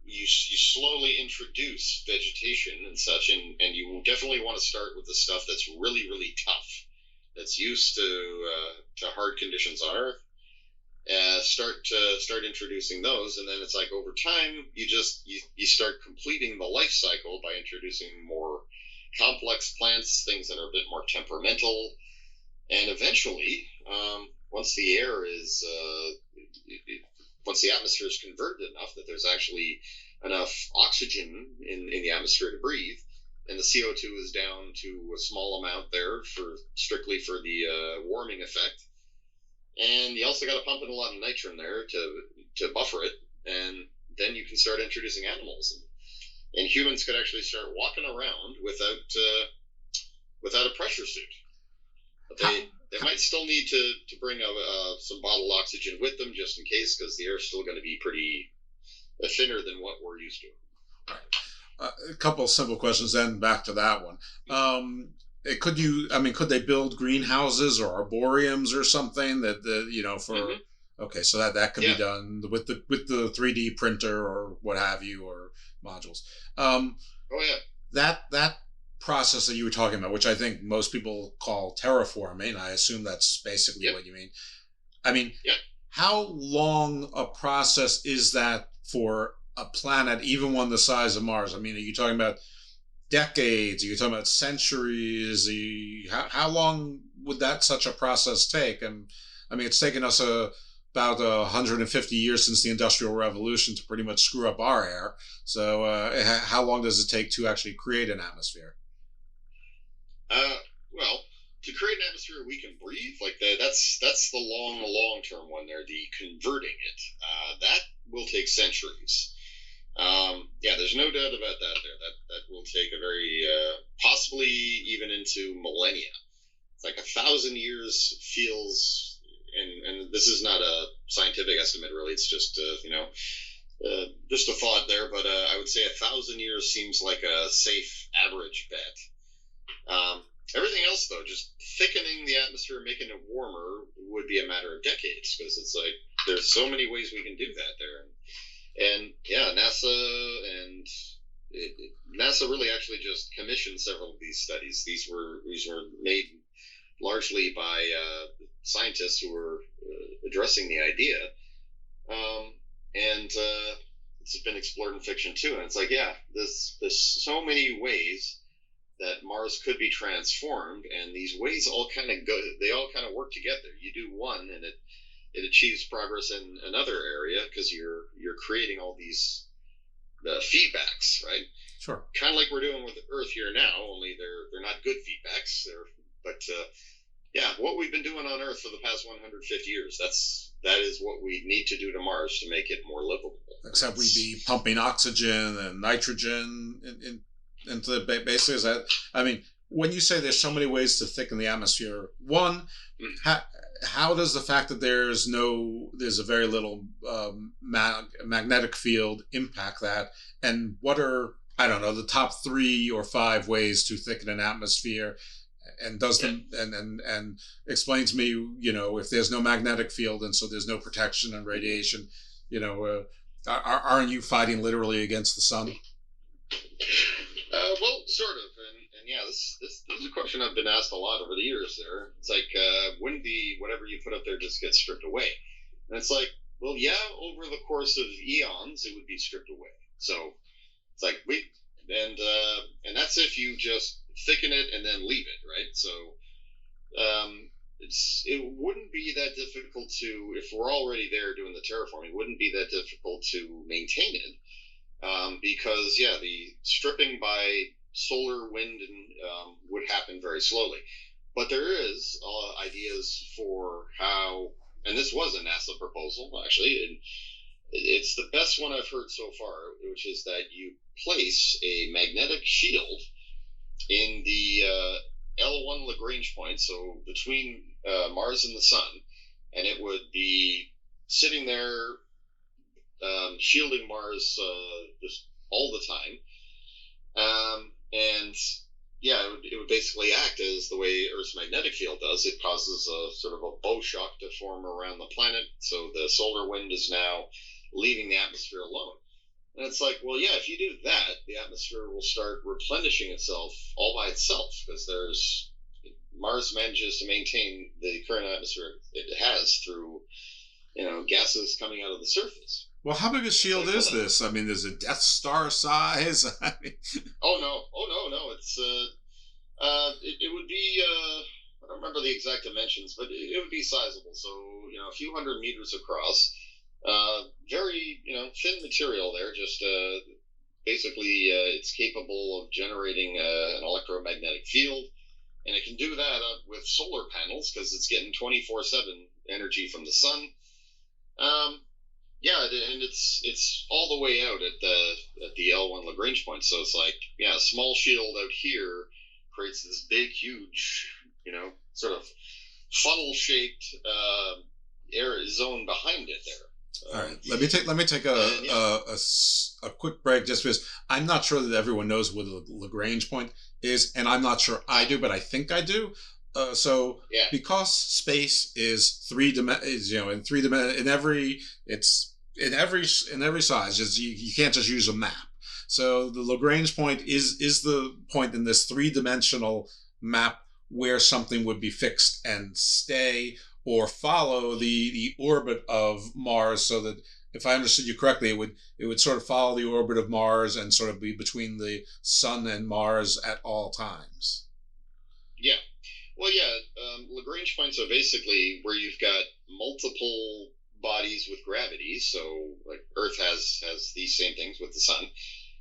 you slowly introduce vegetation and such, and you definitely want to start with the stuff that's really, really tough, that's used to hard conditions on Earth. Start introducing those, and then it's like over time you start completing the life cycle by introducing more complex plants, things that are a bit more temperamental, and eventually, once the atmosphere is converted enough that there's actually enough oxygen in the atmosphere to breathe, and the CO2 is down to a small amount there strictly for the warming effect, and you also got to pump in a lot of nitrogen there to buffer it, and then you can start introducing animals, and humans could actually start walking around without a pressure suit. But they might still need to bring some bottled oxygen with them just in case, because the air is still going to be pretty thinner than what we're used to. A couple of simple questions then, back to that one. Could they build greenhouses or arboreums or something okay, so that could be done with the 3D printer or what have you, or modules. That process that you were talking about, which I think most people call terraforming, I assume that's basically what you mean. I mean, how long a process is that for a planet, even one the size of Mars? I mean, are you talking about decades? Are you talking about centuries? How long would such a process take? And I mean, it's taken us about 150 years since the Industrial Revolution to pretty much screw up our air. So how long does it take to actually create an atmosphere? Well, to create an atmosphere we can breathe, like that's the long term one there, the converting it. That will take centuries. Yeah, there's no doubt about that there. That will take a very, possibly even into millennia. It's like 1,000 years feels, and this is not a scientific estimate really, it's just, just a thought there, but I would say 1,000 years seems like a safe average bet. Everything else, though, just thickening the atmosphere, making it warmer, would be a matter of decades, because it's like there's so many ways we can do that there. And yeah, NASA really actually just commissioned several of these studies. These were made largely by scientists who were addressing the idea, and it's been explored in fiction too. And it's like, yeah, there's so many ways that Mars could be transformed, and these ways all kind of work together. You do one, and it achieves progress in another area because you're creating all these feedbacks, right? Sure. Kind of like we're doing with Earth here now, only they're not good feedbacks. But what we've been doing on Earth for the past 150 years, that is what we need to do to Mars to make it more livable. Except we'd be pumping oxygen and nitrogen into the bases. I mean, when you say there's so many ways to thicken the atmosphere, one, how does the fact that there's a very little magnetic field impact that? And what are, I don't know, the top 3 or 5 ways to thicken an atmosphere? And does them and explain to me, if there's no magnetic field and so there's no protection and radiation, aren't you fighting literally against the sun? Well, sort of, and yeah, this is a question I've been asked a lot over the years. There, it's like, wouldn't whatever you put up there just get stripped away? And it's like, well, yeah, over the course of eons, it would be stripped away. So it's like and that's if you just thicken it and then leave it, right? So it wouldn't be that difficult to, if we're already there doing the terraforming, it wouldn't be that difficult to maintain it. Because the stripping by solar, wind, and would happen very slowly. But there is ideas for how, and this was a NASA proposal actually, and it's the best one I've heard so far, which is that you place a magnetic shield in the L1 Lagrange point, so between Mars and the Sun, and it would be sitting there shielding Mars just all the time, and it would basically act as the way Earth's magnetic field does. It causes a sort of a bow shock to form around the planet, so the solar wind is now leaving the atmosphere alone. And it's like, well, yeah, if you do that, the atmosphere will start replenishing itself all by itself, because Mars manages to maintain the current atmosphere it has through gases coming out of the surface. Well, how big a shield is this? I mean, is it Death Star size? Oh no! It's it would be I don't remember the exact dimensions, but it would be sizable. So a few hundred meters across, very thin material there. Just basically, it's capable of generating an electromagnetic field, and it can do that with solar panels because it's getting 24/7 energy from the sun. And it's all the way out at the L1 Lagrange point. So it's like, a small shield out here creates this big, huge, sort of funnel-shaped air zone behind it there. All right, let me take a quick break just because I'm not sure that everyone knows what the Lagrange point is, and I'm not sure I do, but I think I do. Because space is in 3 dimensions, in every size. You can't just use a map. So the Lagrange point is the point in this 3-dimensional map where something would be fixed and stay or follow the orbit of Mars, so that, if I understood you correctly, it would sort of follow the orbit of Mars and sort of be between the Sun and Mars at all times. Yeah. Well, Lagrange points are basically where you've got multiple bodies with gravity. So, like Earth has these same things with the Sun,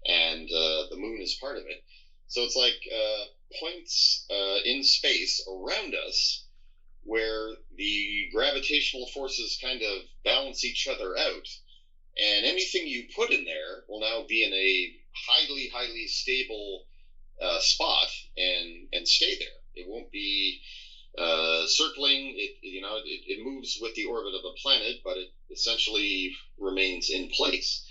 and the Moon is part of it. So it's like points in space around us where the gravitational forces kind of balance each other out, and anything you put in there will now be in a highly, highly stable spot and stay there. It won't be circling. It moves with the orbit of the planet, but it essentially remains in place.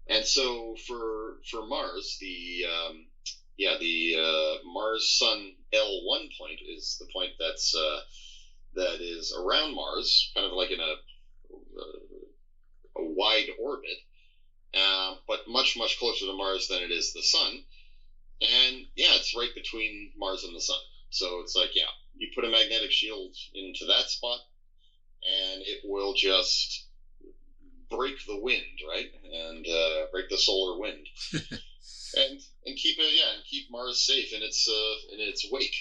And so for Mars, the Mars Sun L1 point is the point that is around Mars, kind of like in a wide orbit, but much, much closer to Mars than it is the Sun. And yeah, it's right between Mars and the Sun. So it's like, yeah, you put a magnetic shield into that spot, and it will just break the wind, right? And break the solar wind, and keep Mars safe in its wake.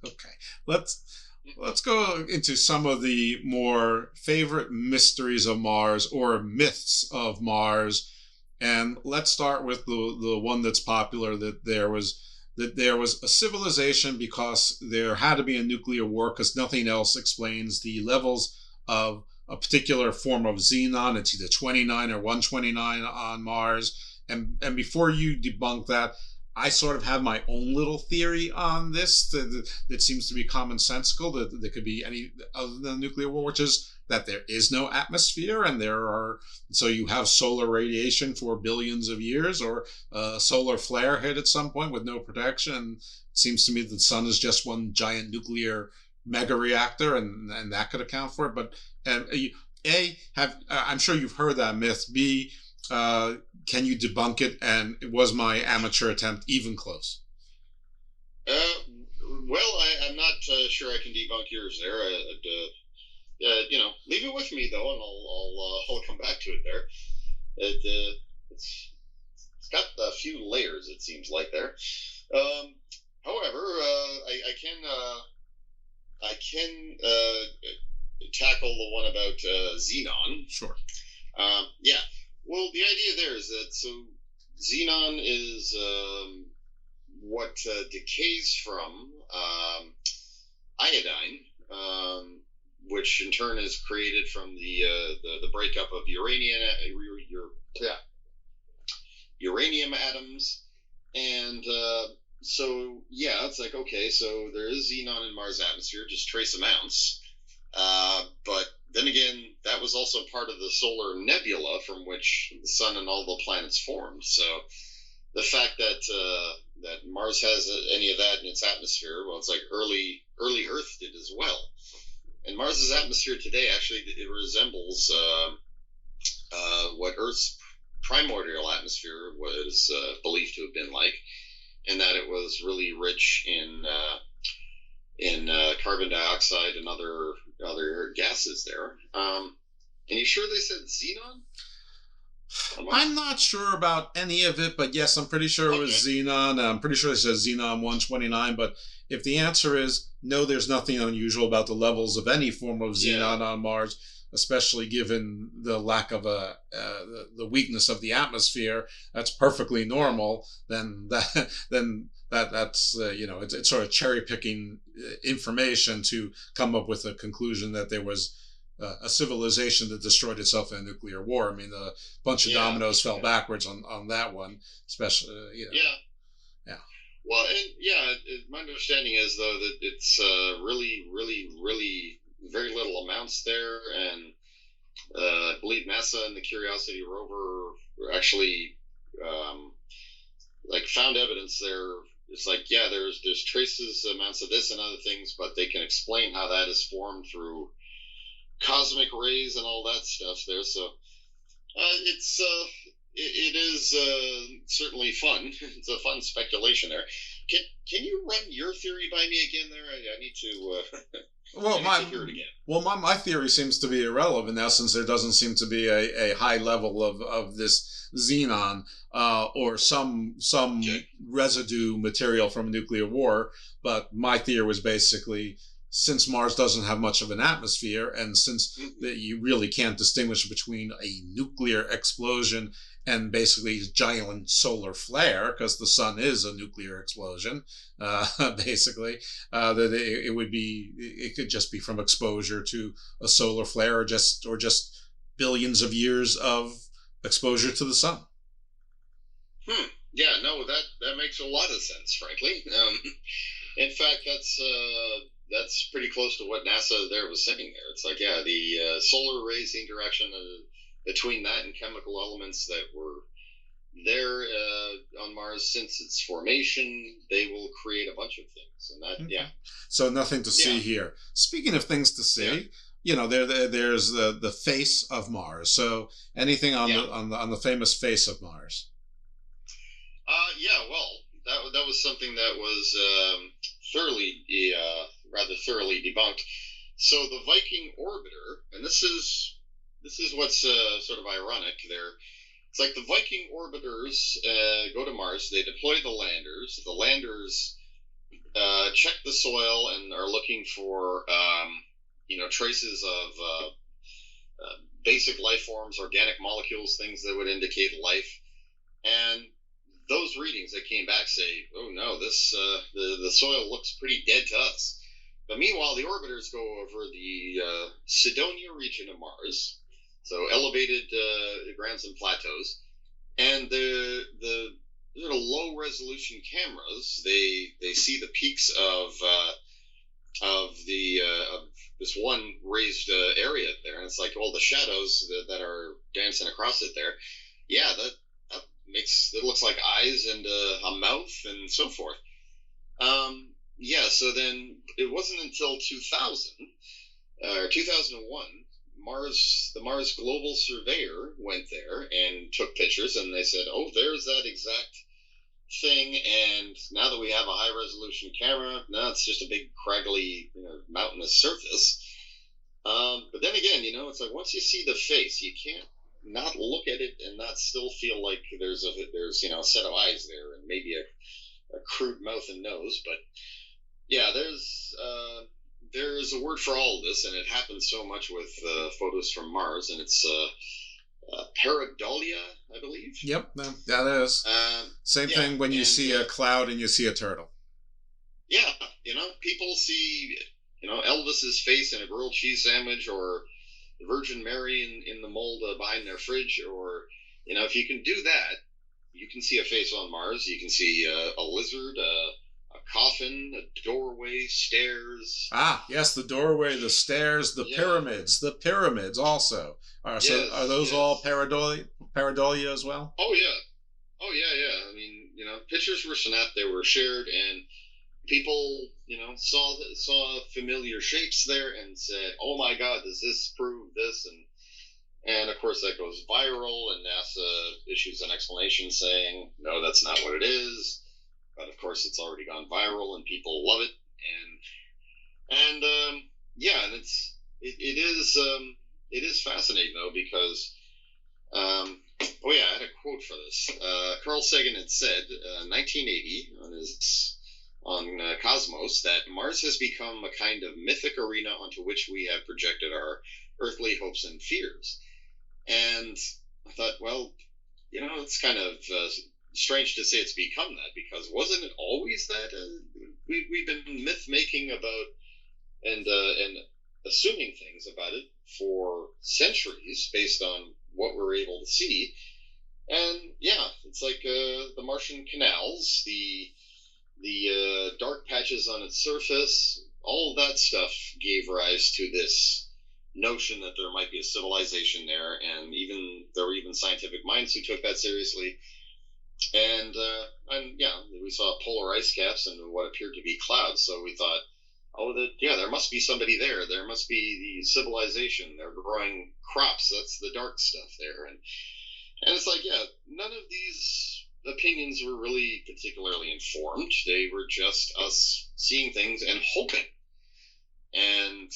Okay, let's go into some of the more favorite mysteries of Mars or myths of Mars, and let's start with the one that's popular, that there was a civilization because there had to be a nuclear war because nothing else explains the levels of a particular form of xenon. It's either 29 or 129 on Mars. And before you debunk that, I sort of have my own little theory on this that seems to be commonsensical, that there could be any other than a nuclear war, which is that there is no atmosphere, and so you have solar radiation for billions of years, or a solar flare hit at some point with no protection. It seems to me that the sun is just one giant nuclear mega reactor, and that could account for it. But I'm sure you've heard that myth. B, can you debunk it? And was my amateur attempt even close? Well, I'm not sure I can debunk yours there. Leave it with me though, and I'll come back to it there. It's got a few layers, it seems like there. However, I can tackle the one about xenon. Sure. Yeah. Well, the idea there is that xenon is what decays from iodine, which in turn is created from the breakup of uranium atoms, and it's like, okay, so there is xenon in Mars' atmosphere, just trace amounts, but then again, that was also part of the solar nebula from which the sun and all the planets formed. So the fact that Mars has any of that in its atmosphere, well, it's like early Earth did as well. And Mars's atmosphere today, actually, it resembles what Earth's primordial atmosphere was believed to have been like, in that it was really rich in carbon dioxide and other gases there. And you sure they said xenon? I'm not sure about any of it, but yes, I'm pretty sure it was xenon. I'm pretty sure it says xenon 129, but if the answer is no, there's nothing unusual about the levels of any form of xenon on Mars, especially given the lack of the weakness of the atmosphere, that's perfectly normal, then that's it's sort of cherry picking information to come up with a conclusion that there was a civilization that destroyed itself in a nuclear war. I mean, a bunch of dominoes fell backwards on that one, especially. Yeah. Well, and my understanding is though that it's really, really, really very little amounts there, and I believe NASA and the Curiosity rover actually found evidence there. It's like, yeah, there's traces amounts of this and other things, but they can explain how that is formed through cosmic rays and all that stuff there. So it is certainly fun. It's a fun speculation there. Can you run your theory by me again there? I need to Well, my theory seems to be irrelevant now, since there doesn't seem to be a high level of this xenon or some residue material from a nuclear war. But my theory was basically, since Mars doesn't have much of an atmosphere, and since you really can't distinguish between a nuclear explosion and basically giant solar flare, because the sun is a nuclear explosion, basically, that it could just be from exposure to a solar flare, or just billions of years of exposure to the sun. Yeah, no, that makes a lot of sense, frankly. In fact, that's pretty close to what NASA there was saying there. It's like, yeah, the solar rays, the interaction between that and chemical elements that were there on Mars since its formation, they will create a bunch of things, and that, yeah. So nothing to see here. Speaking of things to see, there's the face of Mars. So anything on the famous face of Mars? Yeah, well, that was something that was rather thoroughly debunked. So the Viking orbiter, and this is what's sort of ironic there. It's like the Viking orbiters go to Mars, they deploy the landers. The landers check the soil and are looking for traces of basic life forms, organic molecules, things that would indicate life, and those readings that came back say, oh no, this the soil looks pretty dead to us. But meanwhile, the orbiters go over the Cydonia region of Mars, so elevated grounds and plateaus, and the sort of low resolution cameras, they see the peaks of this one raised area there, and it's like all the shadows that are dancing across it there. Yeah, that makes it looks like eyes and a mouth and so forth. So then it wasn't until 2000 or 2001, the Mars Global Surveyor went there and took pictures, and they said, oh, there's that exact thing, and now that we have a high resolution camera, now it's just a big craggly mountainous surface. But then again, it's like once you see the face, you can't not look at it and not still feel like there's a set of eyes there and maybe a crude mouth and nose. But yeah, there's a word for all of this, and it happens so much with photos from Mars, and it's pareidolia, I believe. Yep, that is. Same thing when you see a cloud and you see a turtle. Yeah, people see, Elvis's face in a grilled cheese sandwich, or the Virgin Mary in the mold behind their fridge, or, if you can do that, you can see a face on Mars. You can see a lizard, a coffin, a doorway, stairs. Ah, yes, the doorway, the stairs, the pyramids also. Are those all pareidolia as well? Oh, yeah. I mean, pictures were snapped, they were shared, and people, saw familiar shapes there and said, oh my God, does this prove this? And of course that goes viral, and NASA issues an explanation saying, no, that's not what it is. But of course it's already gone viral and people love it. And it is fascinating though, because, I had a quote for this. Carl Sagan had said, 1980 on Cosmos, that Mars has become a kind of mythic arena onto which we have projected our earthly hopes and fears. And I thought, well, it's kind of strange to say it's become that, because wasn't it always that? We've been myth-making about and assuming things about it for centuries based on what we're able to see. And yeah, it's like the Martian canals, the dark patches on its surface, all of that stuff gave rise to this notion that there might be a civilization there, and there were even scientific minds who took that seriously. And we saw polar ice caps and what appeared to be clouds, so we thought, there must be somebody there. There must be the civilization. They're growing crops. That's the dark stuff there. And it's like, none of these opinions were really particularly informed. They were just us seeing things and hoping. And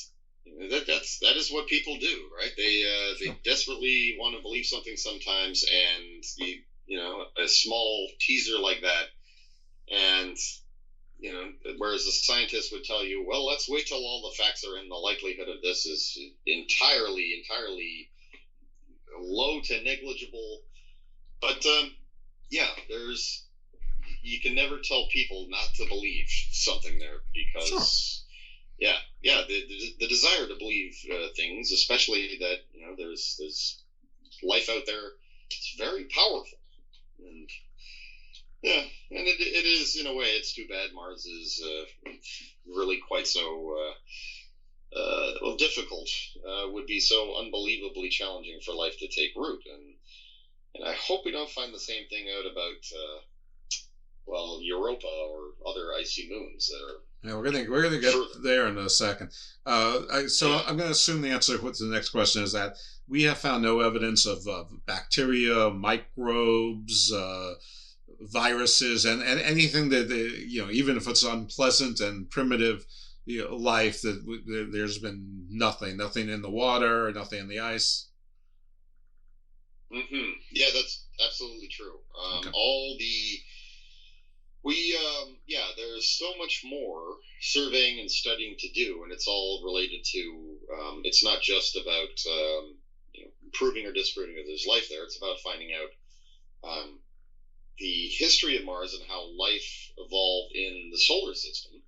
that is what people do, right? They desperately want to believe something sometimes, and a small teaser like that, and whereas a scientist would tell you, well, let's wait till all the facts are in. The likelihood of this is entirely low to negligible. But you can never tell people not to believe something there because, the desire to believe things, especially that there's life out there, it's very powerful, and it is in a way. It's too bad Mars is really quite so difficult. Would be so unbelievably challenging for life to take root, and I hope we don't find the same thing out about Europa or other icy moons that are. Yeah, we're gonna get there in a second. I'm going to assume the answer to the next question is that we have found no evidence of bacteria, microbes, viruses, and anything that even if it's unpleasant and primitive life, that there's been nothing in the water, nothing in the ice. Mm-hmm. Yeah, that's absolutely true. Okay. There's so much more surveying and studying to do, and it's all related to. It's not just about proving or disproving that there's life there. It's about finding out the history of Mars and how life evolved in the solar system.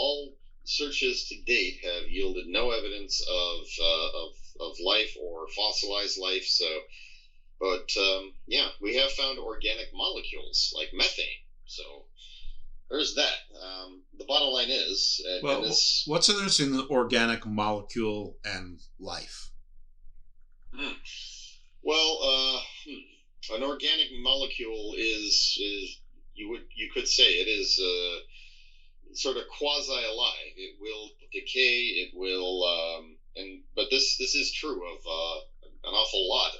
All searches to date have yielded no evidence of life or fossilized life. We have found organic molecules like methane. So there's that. The bottom line is, what's the difference in the organic molecule and life? An organic molecule is you could say it is sort of quasi alive. It will decay. It will, but this is true of an awful lot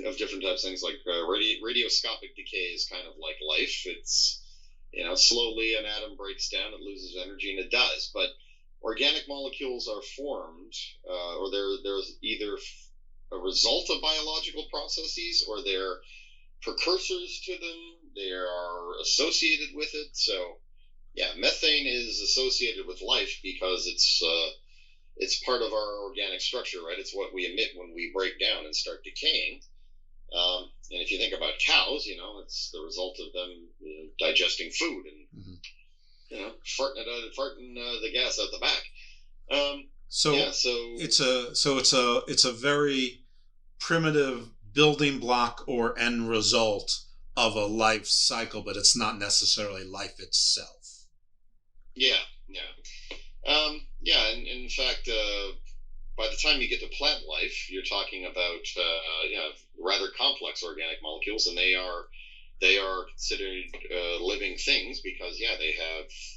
of different types of things. Like radioscopic decay is kind of like life. It's slowly an atom breaks down, it loses energy, and it dies. But organic molecules are formed, or there's either a result of biological processes, or they're precursors to them. They are associated with it. So, methane is associated with life because it's part of our organic structure, right? It's what we emit when we break down and start decaying. And if you think about cows, it's the result of them digesting food and farting the gas out the back. It's a very primitive building block or end result of a life cycle, but it's not necessarily life itself. And in fact, by the time you get to plant life, you're talking about rather complex organic molecules, and they are considered living things because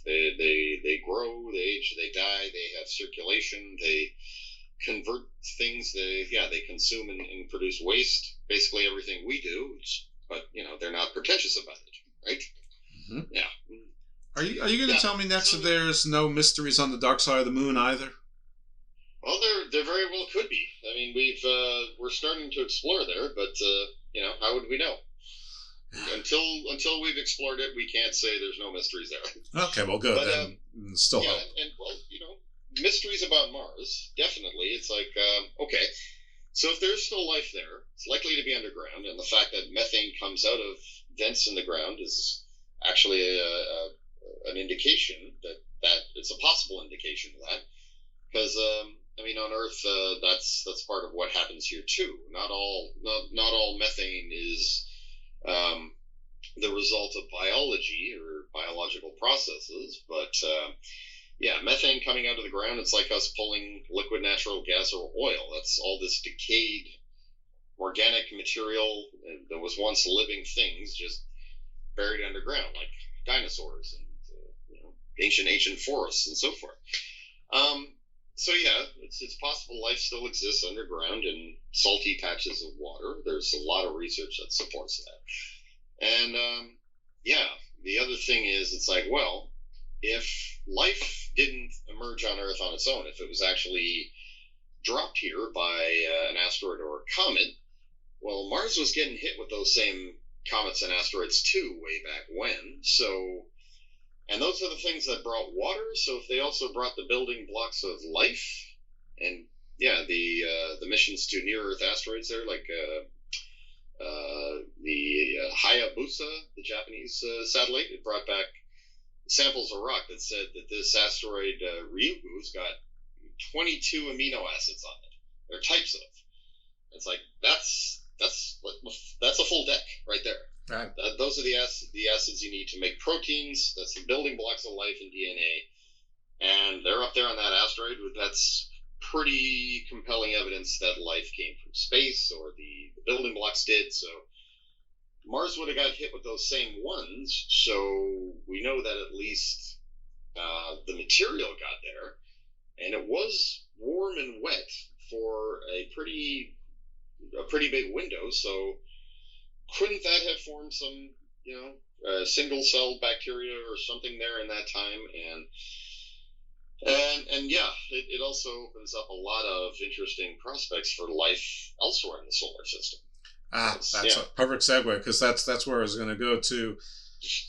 they grow, they age, they die, they have circulation, they convert things, they consume and produce waste, basically everything we do, but they're not pretentious about it, right? Mm-hmm. Yeah. Are you going to tell me next that there's no mysteries on the dark side of the moon either? Well, there very well could be. I mean, we're starting to explore there, but how would we know? Until we've explored it, we can't say there's no mysteries there. Okay, well, good. Then still hope. Mysteries about Mars, definitely. It's like, okay, so if there's still life there, it's likely to be underground, and the fact that methane comes out of vents in the ground is actually an indication that it's a possible indication of that. Because on Earth, that's part of what happens here too. Not all methane is the result of biology or biological processes, but methane coming out of the ground, it's like us pulling liquid natural gas or oil. That's all this decayed organic material that was once living things just buried underground, like dinosaurs and ancient forests and so forth. It's possible life still exists underground in salty patches of water. There's a lot of research that supports that. And the other thing is, it's like, well, if life didn't emerge on Earth on its own, if it was actually dropped here by an asteroid or a comet, well, Mars was getting hit with those same comets and asteroids too way back when. So, and those are the things that brought water. So if they also brought the building blocks of life and the missions to near Earth asteroids there, like the Hayabusa, the Japanese satellite, it brought back samples of rock that said that this asteroid Ryugu's got 22 amino acids on it. There are types of them. It's like that's a full deck right there. Right. Those are the acids you need to make proteins. That's the building blocks of life and DNA. And they're up there on that asteroid. That's pretty compelling evidence that life came from space, or the building blocks did. So Mars would have got hit with those same ones. So we know that at least the material got there, and it was warm and wet for a pretty big window. So couldn't that have formed some, single-celled bacteria or something there in that time? And yeah, it also opens up a lot of interesting prospects for life elsewhere in the solar system. That's a perfect segue, because that's where I was going to go to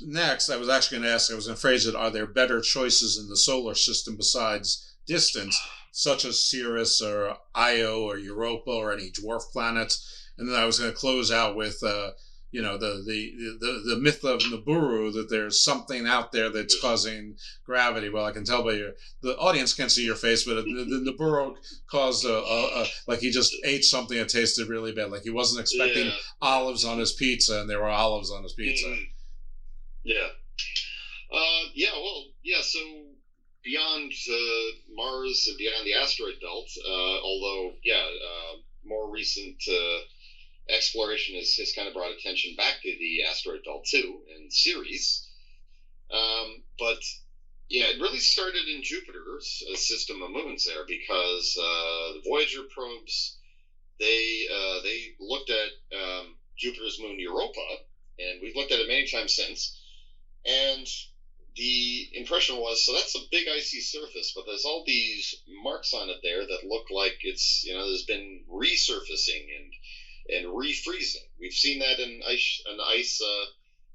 next. I was actually going to ask, I was going to phrase it, are there better choices in the solar system besides distance, such as Sirius or Io or Europa or any dwarf planets? And then I was going to close out with the myth of Nibiru, that there's something out there that's causing gravity. Well, I can tell by the audience can't see your face, but the Nibiru caused like he just ate something that tasted really bad. Like he wasn't expecting olives on his pizza, and there were olives on his pizza. So beyond Mars and beyond the asteroid belt, although more recent exploration has kind of brought attention back to the asteroid belt too, and Ceres. But it really started in Jupiter's system of moons there, because the Voyager probes, they looked at Jupiter's moon Europa, and we've looked at it many times since. And the impression was, so that's a big icy surface, but there's all these marks on it there that look like it's, there's been resurfacing and refreezing. We've seen that in ice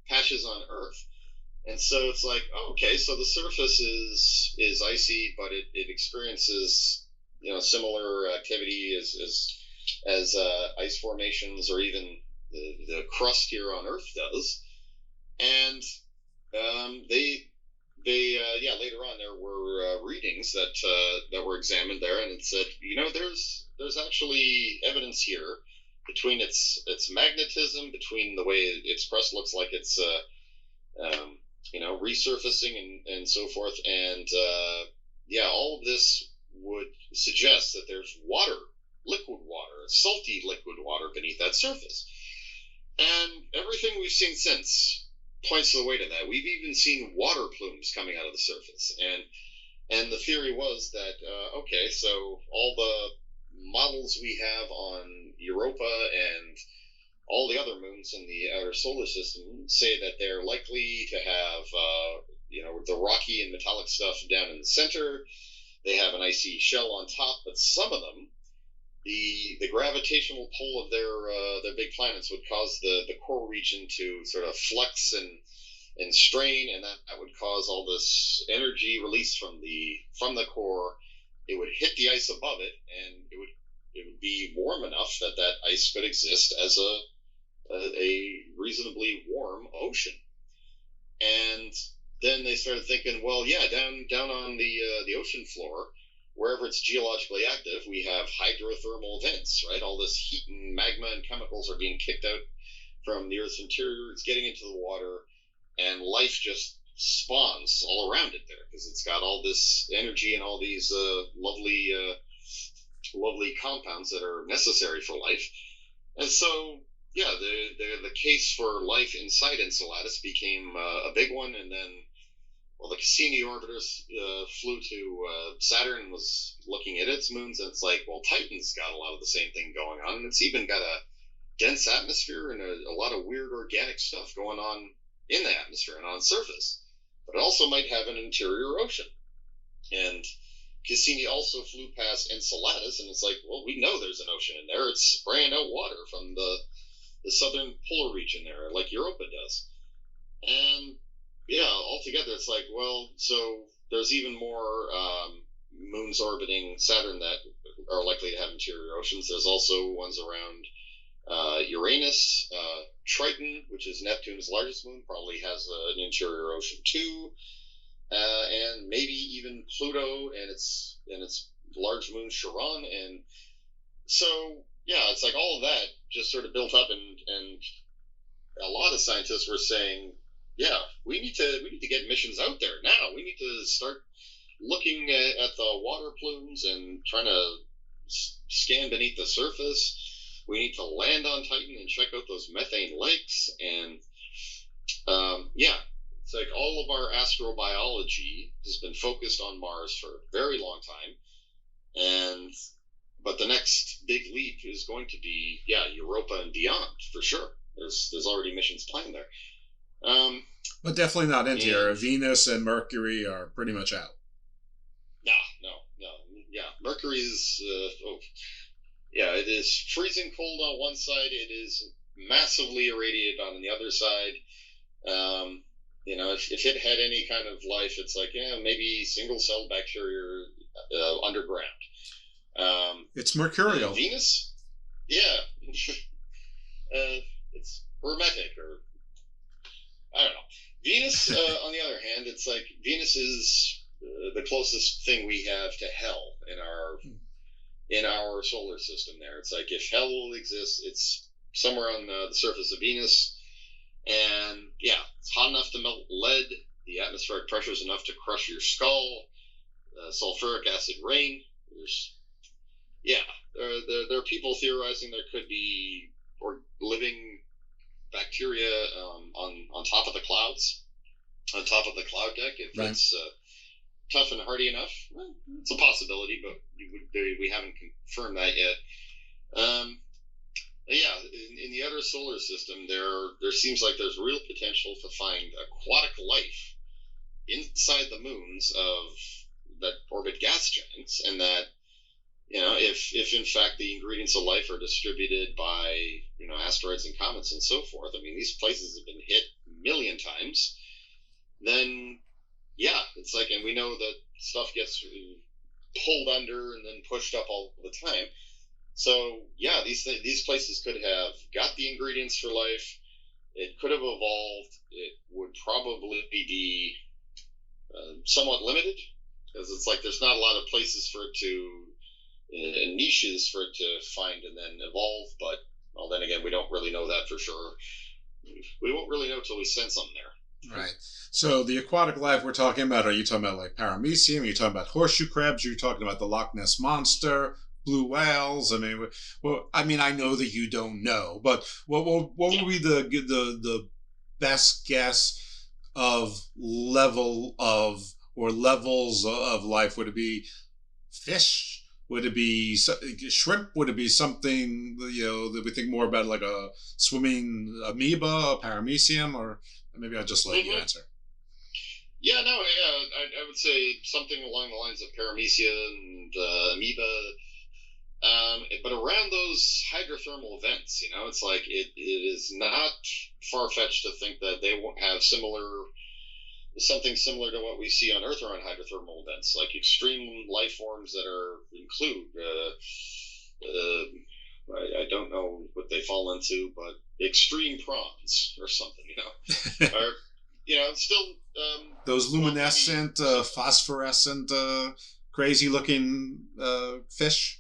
patches on Earth. And so it's like, okay, so the surface is icy, but it experiences, similar activity as ice formations, or even the crust here on Earth does. And later on there were readings that were examined there, and it said, there's actually evidence here between its magnetism, between the way its crust looks like it's resurfacing and so forth, and all of this would suggest that there's liquid water, salty liquid water beneath that surface. And everything we've seen since points to the way to that. We've even seen water plumes coming out of the surface, and the theory was that so all the models we have on Europa and all the other moons in the outer solar system say that they're likely to have the rocky and metallic stuff down in the center. They have an icy shell on top, but some of them, the gravitational pull of their big planets would cause the core region to sort of flex and strain, and that would cause all this energy released from the core. It would hit the ice above it, and it would be warm enough that ice could exist as a reasonably warm ocean. And then they started thinking, well, down on the ocean floor, wherever it's geologically active, we have hydrothermal vents, right? All this heat and magma and chemicals are being kicked out from the Earth's interior. It's getting into the water, and life just spawns all around it there, because it's got all this energy and all these lovely compounds that are necessary for life. And so, the case for life inside Enceladus became a big one, and then, the Cassini orbiters flew to Saturn and was looking at its moons, and it's like, Titan's got a lot of the same thing going on, and it's even got a dense atmosphere and a lot of weird organic stuff going on in the atmosphere and on the surface. But it also might have an interior ocean. And Cassini also flew past Enceladus, and it's like, we know there's an ocean in there. It's spraying out water from the southern polar region there, like Europa does. And altogether, it's like, so there's even more moons orbiting Saturn that are likely to have interior oceans. There's also ones around Uranus. Triton, which is Neptune's largest moon, probably has an interior ocean too. And maybe even Pluto and its large moon Charon. And so, yeah, it's like all of that just sort of built up, and a lot of scientists were saying, yeah, we need to get missions out there now. We need to start looking at the water plumes and trying to scan beneath the surface. We need to land on Titan and check out those methane lakes. And yeah, it's like all of our astrobiology has been focused on Mars for a very long time. But the next big leap is going to be, yeah, Europa and beyond, for sure. There's already missions planned there. But definitely not into here. Venus and Mercury are pretty much out. No. Yeah, Mercury's, yeah, it is freezing cold on one side. It is massively irradiated on the other side. You know, if it had any kind of life, it's like, yeah, maybe single-celled bacteria underground. It's mercurial. Venus? Yeah. It's hermetic, or I don't know. Venus, on the other hand, it's like Venus is the closest thing we have to hell in our solar system there. It's like if hell exists, it's somewhere on the surface of Venus. And yeah, it's hot enough to melt lead. The atmospheric pressure is enough to crush your skull. Sulfuric acid rain. There are people theorizing there could be living bacteria on top of the clouds, on top of the cloud deck. If it's tough and hardy enough, well, it's a possibility, but we haven't confirmed that yet. Yeah, in the outer solar system, there seems like there's real potential to find aquatic life inside the moons that orbit gas giants, and that, you know, if in fact the ingredients of life are distributed by, you know, asteroids and comets and so forth, I mean, these places have been hit a million times, then yeah, it's like, and we know that stuff gets pulled under and then pushed up all the time. So yeah, these places could have got the ingredients for life. It could have evolved. It would probably be somewhat limited, because it's like there's not a lot of places for it to, niches for it to find and then evolve. But well, then again, we don't really know that for sure. We won't really know until we send something there. Right. So the aquatic life we're talking about, are you talking about like paramecium? Are you talking about horseshoe crabs? Are you talking about the Loch Ness Monster? Blue whales? I mean, I know that you don't know, but what would be the best guess of level of or levels of life? Would it be fish? Would it be shrimp? Would it be something, you know, that we think more about, like a swimming amoeba, a paramecium, or maybe I'll just let you answer. Yeah, no, I would say something along the lines of paramecia and amoeba. But around those hydrothermal vents, you know, it's like it is not far-fetched to think that they won't have something similar to what we see on Earth around hydrothermal vents, like extreme life forms that include I don't know what they fall into, but extreme prawns or something, you know, or, you know, still those luminescent, phosphorescent, crazy-looking fish.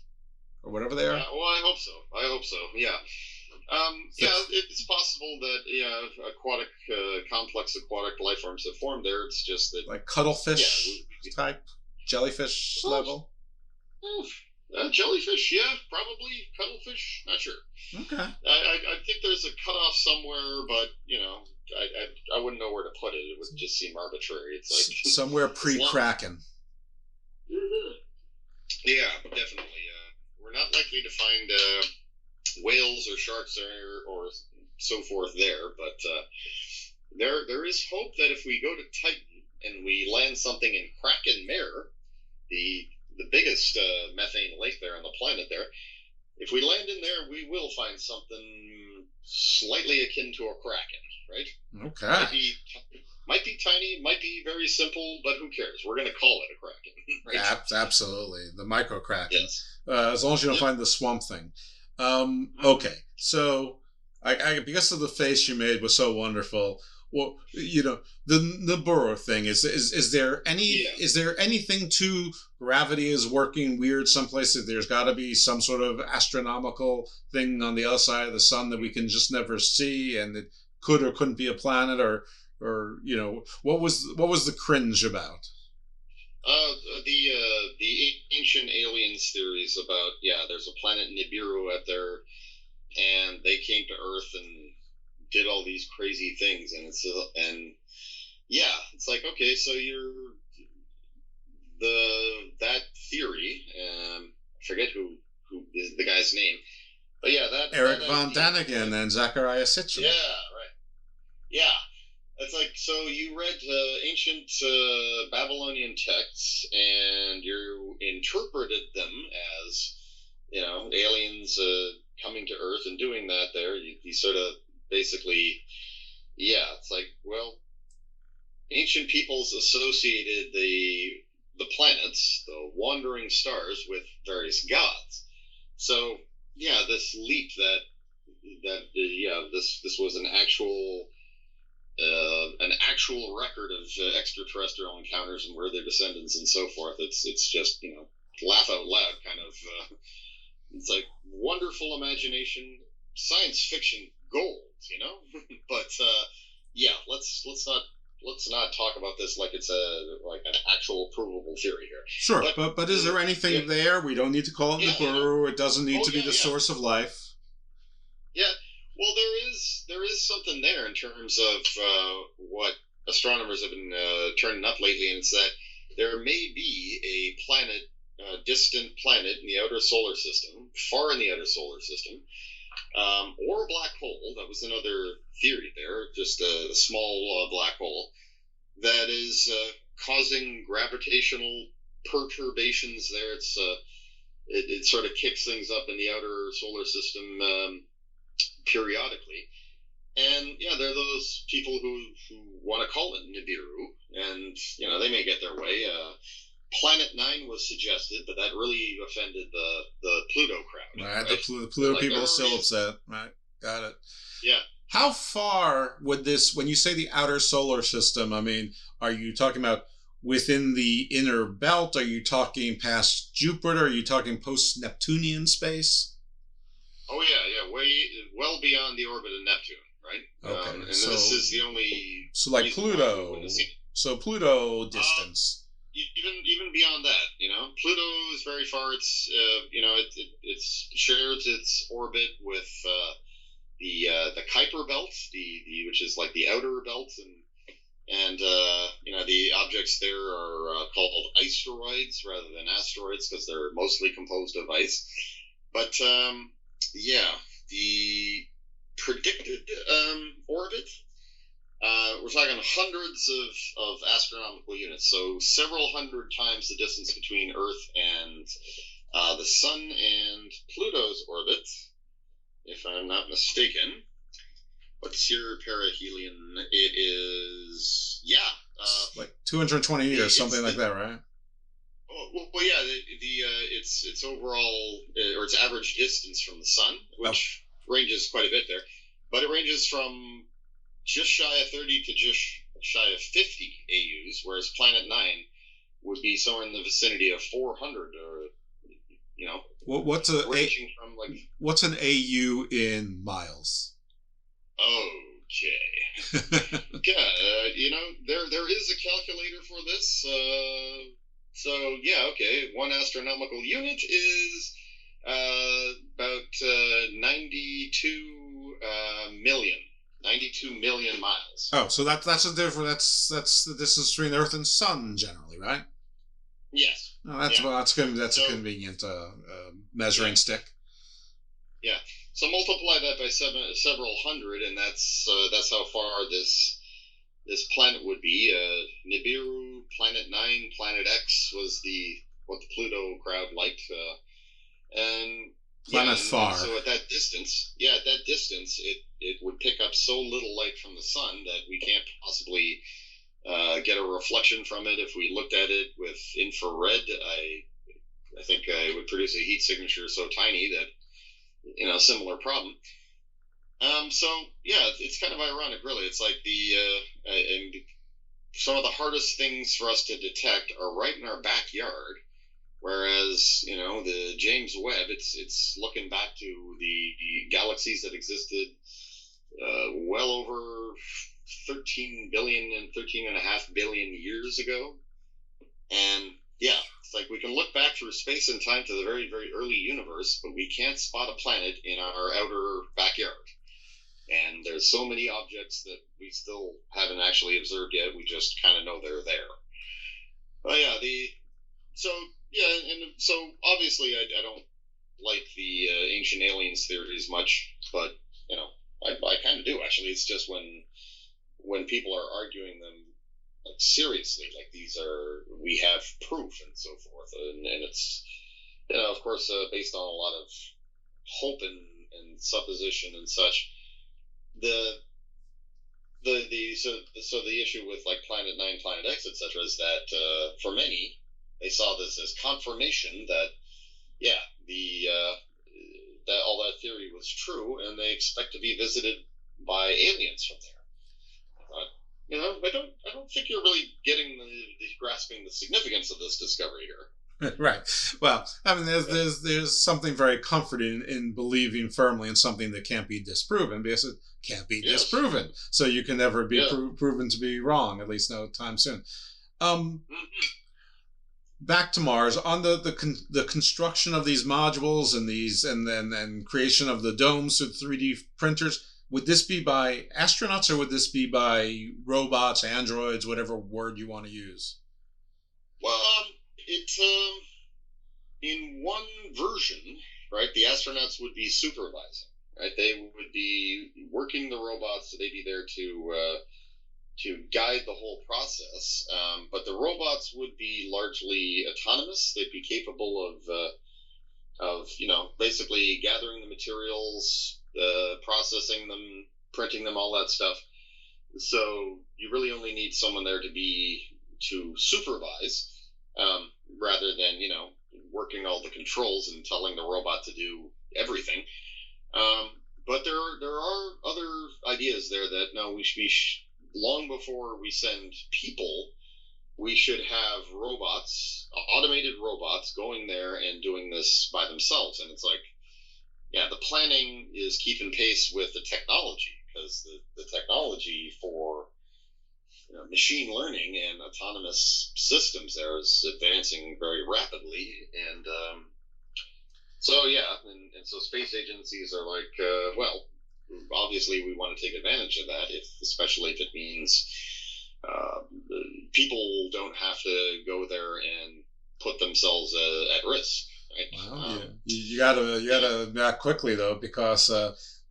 Or whatever they are. Well, I hope so. Yeah. Yeah, it's possible that complex aquatic life forms have formed there. It's just that, like cuttlefish type, jellyfish level. Jellyfish, yeah, probably cuttlefish. Not sure. Okay. I think there's a cutoff somewhere, but you know, I wouldn't know where to put it. It would just seem arbitrary. It's like somewhere pre-Kraken. Mm-hmm. Yeah, definitely. We're not likely to find whales or sharks or so forth there, but there is hope that if we go to Titan and we land something in Kraken Mare, the biggest methane lake there on the planet there, if we land in there, we will find something slightly akin to a Kraken, right? Okay. Might be tiny, might be very simple, but who cares? We're going to call it a kraken. Right? Absolutely, the micro kraken. Yes. As long as you don't find the swamp thing. Okay, so I because of the face you made was so wonderful. Well, the Nibiru thing is there anything to gravity is working weird some places? There's got to be some sort of astronomical thing on the other side of the sun that we can just never see, and it could or couldn't be a planet, or what was the cringe about? The ancient aliens theories about there's a planet Nibiru out there, and they came to Earth and did all these crazy things, and it's like, okay, so that theory, I forget who is the guy's name, but Eric von Daniken and Zachariah Sitchin. Yeah, right. Yeah. It's like, so you read ancient Babylonian texts, and you interpreted them as, aliens coming to Earth and doing that there. You sort of basically, it's like, well, ancient peoples associated the planets, the wandering stars, with various gods. So, this leap that this was an actual record of extraterrestrial encounters and where their descendants and so forth. It's just, laugh out loud kind of. It's like wonderful imagination, science fiction gold, But let's not talk about this like it's an actual provable theory here. Sure, but is there anything there? We don't need to call it Nibiru. It doesn't need to be the source of life. Yeah. Well, there is something there in terms of what astronomers have been turning up lately, and it's that there may be a planet, a distant planet in the outer solar system, far in the outer solar system, or a black hole. That was another theory there, just a small black hole that is causing gravitational perturbations there. It sort of kicks things up in the outer solar system periodically, and there are those people who want to call it Nibiru, and they may get their way. Planet 9 was suggested, but that really offended the Pluto crowd. Right? The Pluto people are still upset. Right, got it. Yeah. How far would this, when you say the outer solar system, I mean, are you talking about within the inner belt? Are you talking past Jupiter? Are you talking post-Neptunian space? Oh yeah, well beyond the orbit of Neptune, right? Okay, and this is the only. So like Pluto. So Pluto distance. Even beyond that, Pluto is very far. It's it shares its orbit with the Kuiper belt, which is like the outer belt, and the objects there are called asteroids rather than asteroids because they're mostly composed of ice. But the predicted orbit, we're talking hundreds of astronomical units, so several hundred times the distance between Earth and the Sun and Pluto's orbit, if I'm not mistaken. What's your perihelion? It is, like 220 years, something like that, right? Well, yeah. Its overall or its average distance from the Sun, which ranges quite a bit there, but it ranges from just shy of 30 to just shy of 50 AUs, whereas Planet 9 would be somewhere in the vicinity of 400, or what's what's an AU in miles? Okay. There is a calculator for this. One astronomical unit is about 92 million miles. Oh, so that's the difference. That's the distance between Earth and Sun, generally, right? Yes. Oh, that's a convenient measuring stick. Yeah. So multiply that by several hundred, and that's how far this planet would be. Nibiru, Planet 9, Planet X was what the Pluto crowd liked, and Planet far. So at that distance, it would pick up so little light from the sun that we can't possibly get a reflection from it. If we looked at it with infrared, I think it would produce a heat signature so tiny that, similar problem. So yeah, it's kind of ironic, really. It's like and some of the hardest things for us to detect are right in our backyard, whereas the James Webb, it's looking back to the galaxies that existed well over 13 billion and 13.5 billion years ago. And yeah, it's like we can look back through space and time to the very, very early universe, but we can't spot a planet in our outer backyard. And there's so many objects that we still haven't actually observed yet. We just kind of know they're there. But yeah, and so obviously I don't like the ancient aliens theories much, but I kind of do actually. It's just when people are arguing them like seriously, like we have proof and so forth, and it's of course based on a lot of hope and supposition and such. So the issue with like Planet 9, Planet X, etc., is that for many they saw this as confirmation that that all that theory was true, and they expect to be visited by aliens from there. I don't think you're really getting grasping the significance of this discovery here. Right. Well, I mean, there's something very comforting in believing firmly in something that can't be disproven, because it can't be disproven. So you can never be proven to be wrong, at least no time soon. Back to Mars, on the construction of these modules and then creation of the domes through 3D printers. Would this be by astronauts, or would this be by robots, androids, whatever word you want to use? Well, it's in one version, right? The astronauts would be supervising, right? They would be working the robots, so they'd be there to guide the whole process. But the robots would be largely autonomous. They'd be capable of basically gathering the materials, processing them, printing them, all that stuff. So you really only need someone there to supervise, rather than working all the controls and telling the robot to do everything. But there are other ideas there that no, we should be long before we send people, we should have automated robots going there and doing this by themselves. And it's like, yeah, the planning is keeping pace with the technology, because the technology for machine learning and autonomous systems there is advancing very rapidly. And so space agencies are like, well, obviously we want to take advantage of that, especially if it means people don't have to go there and put themselves at risk. Right? Well, you gotta act quickly though, because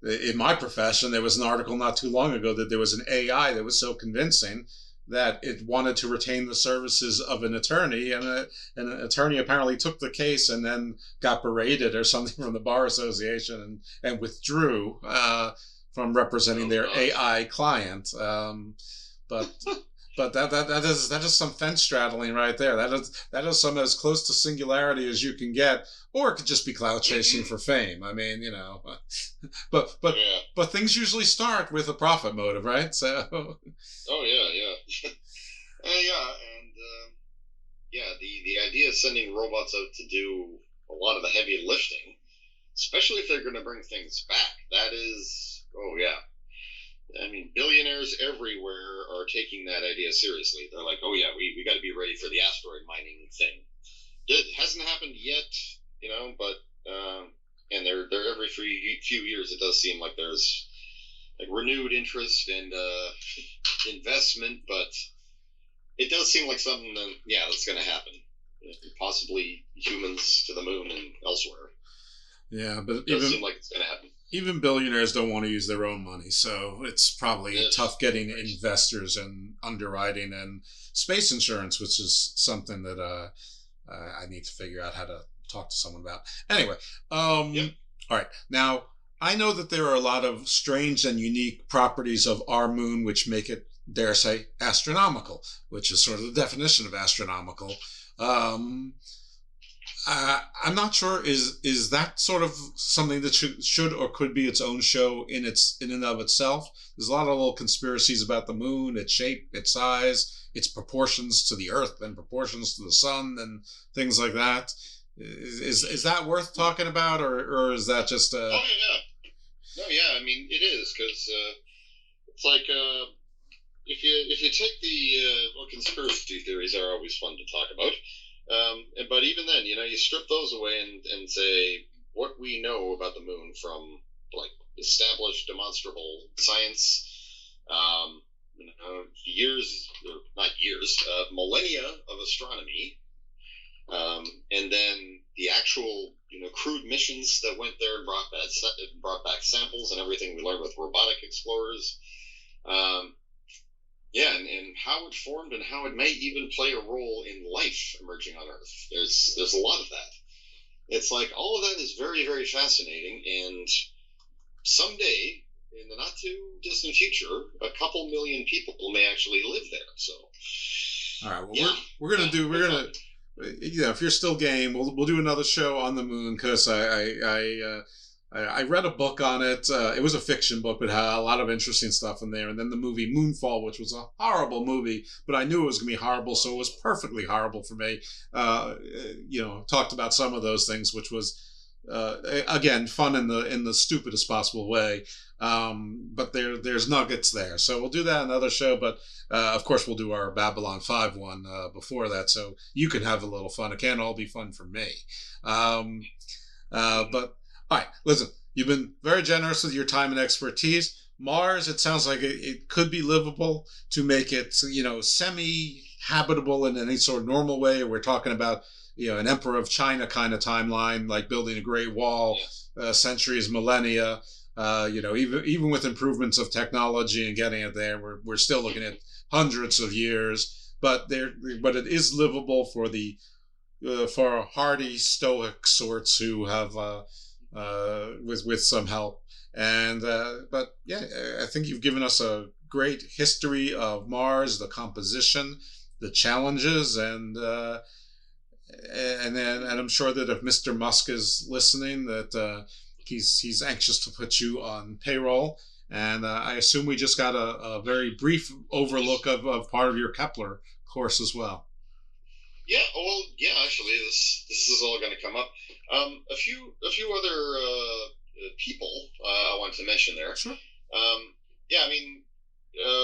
in my profession there was an article not too long ago that there was an AI that was so convincing that it wanted to retain the services of an attorney, and an attorney apparently took the case and then got berated or something from the Bar Association and withdrew from representing their AI client. But that is some fence straddling right there. That is some as close to singularity as you can get, or it could just be clout chasing for fame. I mean, but things usually start with a profit motive, right? So. Oh yeah. The idea of sending robots out to do a lot of the heavy lifting, especially if they're going to bring things back, that is, oh yeah. I mean, billionaires everywhere are taking that idea seriously. They're like, oh yeah, we got to be ready for the asteroid mining thing. It hasn't happened yet, but and they're every few years it does seem like there's like renewed interest and investment, but it does seem like something that's going to happen. Possibly humans to the moon and elsewhere. Yeah, but it does seem like it's going to happen. Even billionaires don't want to use their own money, so it's probably tough getting investors and underwriting and space insurance, which is something that I need to figure out how to talk to someone about. Anyway, all right. Now, I know that there are a lot of strange and unique properties of our moon which make it dare say, astronomical, which is sort of the definition of astronomical. I'm not sure. Is that sort of something that should or could be its own show in and of itself? There's a lot of little conspiracies about the moon, its shape, its size, its proportions to the Earth, and proportions to the sun, and things like that. Is that worth talking about, or is that just? Oh yeah, no, yeah. I mean, it is because it's like if you take the conspiracy theories are always fun to talk about. But even then, you strip those away and say what we know about the moon from like established demonstrable science, millennia of astronomy, and then the actual crude missions that went there and brought back samples and everything we learned with robotic explorers. And how it formed and how it may even play a role in life emerging on Earth. There's a lot of that. It's like all of that is very, very fascinating, and someday, in the not too distant future, a couple million people may actually live there. So, all right, well, we're gonna if you're still game, we'll do another show on the moon, because I read a book on it. It was a fiction book, but had a lot of interesting stuff in there. And then the movie Moonfall, which was a horrible movie, but I knew it was going to be horrible, so it was perfectly horrible for me. Talked about some of those things, which was, again, fun in the stupidest possible way. But there's nuggets there. So we'll do that in another show. But of course, we'll do our Babylon 5 one before that, so you can have a little fun. It can't all be fun for me. But all right, listen, you've been very generous with your time and expertise. Mars, it sounds like it could be livable to make it, semi-habitable in any sort of normal way. We're talking about, an Emperor of China kind of timeline, like building a Great Wall, centuries, millennia. Even with improvements of technology and getting it there, we're still looking at hundreds of years. But it is livable for for hardy stoic sorts who have. With some help, and but yeah, I think you've given us a great history of Mars, the composition, the challenges, and I'm sure that if Mr. Musk is listening, that he's anxious to put you on payroll, and I assume we just got a very brief overlook of part of your Kepler course as well. Yeah, well, yeah. Actually, this is all going to come up. A few other people I want to mention there. Sure.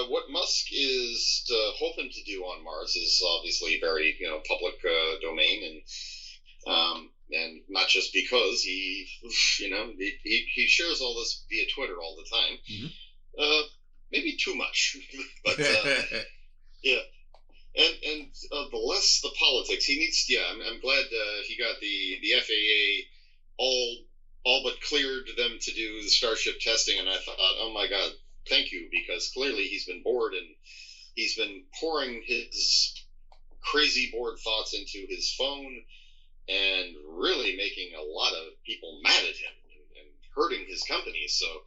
What Musk is hoping to do on Mars is obviously very public domain, and not just because he shares all this via Twitter all the time. Mm-hmm. Maybe too much, but yeah. And the less the politics, he needs. Yeah, I'm glad he got the FAA all but cleared them to do the Starship testing, and I thought, oh my God, thank you, because clearly he's been bored and he's been pouring his crazy bored thoughts into his phone and really making a lot of people mad at him and hurting his company. So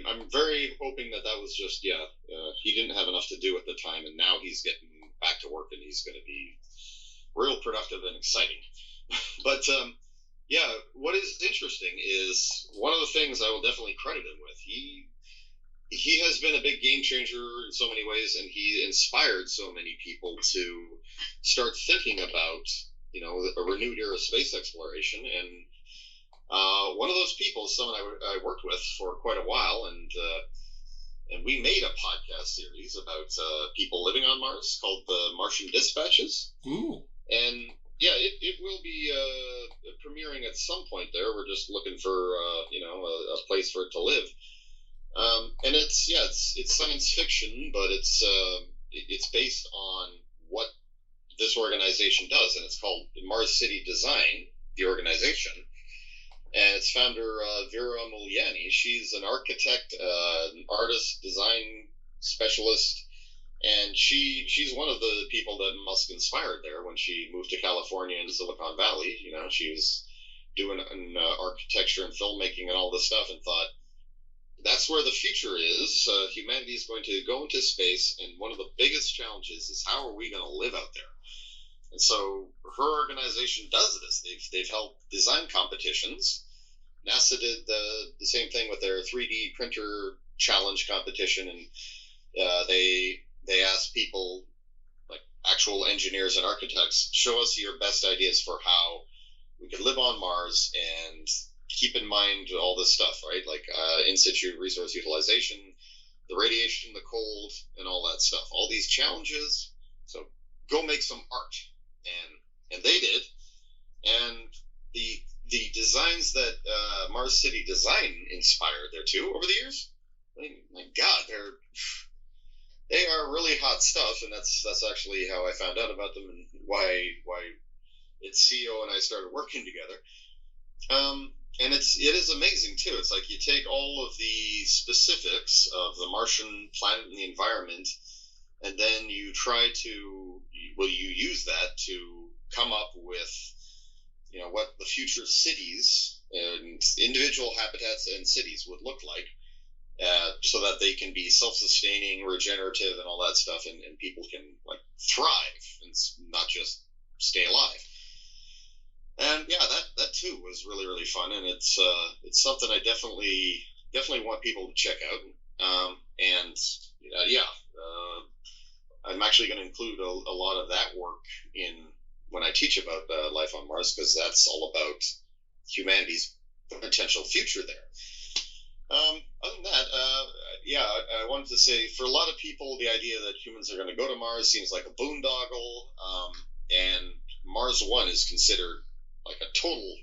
I'm very hoping that was just he didn't have enough to do at the time, and now he's getting back to work and he's going to be real productive and exciting. But what is interesting is one of the things I will definitely credit him with. He has been a big game changer in so many ways, and he inspired so many people to start thinking about a renewed era of space exploration. And one of those people is someone I worked with for quite a while, and we made a podcast series about people living on Mars called the Martian Dispatches. Ooh. And yeah, it will be premiering at some point there. We're just looking for a place for it to live. And it's science fiction, but it's based on what this organization does, and it's called Mars City Design, the organization. And its founder, Vera Muliani, she's an architect, an artist, design specialist, and she's one of the people that Musk inspired there when she moved to California and Silicon Valley. She was doing architecture and filmmaking and all this stuff, and thought, that's where the future is. Humanity is going to go into space, and one of the biggest challenges is how are we going to live out there? And so her organization does this. They've held design competitions. NASA did the same thing with their 3D printer challenge competition, and they asked people, like actual engineers and architects, show us your best ideas for how we could live on Mars and keep in mind all this stuff, right? Like in situ resource utilization, the radiation, the cold, and all that stuff. All these challenges. So go make some art. And they did. And the designs that Mars City Design inspired there too over the years, I mean, my God, they are really hot stuff, and that's actually how I found out about them and why its CEO and I started working together. And it is amazing too. It's like you take all of the specifics of the Martian planet and the environment, and then you try to you use that to come up with, what the future cities and individual habitats and cities would look like, so that they can be self-sustaining, regenerative, and all that stuff, and people can like thrive and not just stay alive. And yeah, that too was really, really fun, and it's something I definitely want people to check out. I'm actually going to include a lot of that work in when I teach about life on Mars, because that's all about humanity's potential future there. Other than that, I wanted to say, for a lot of people, the idea that humans are going to go to Mars seems like a boondoggle, and Mars One is considered like a total.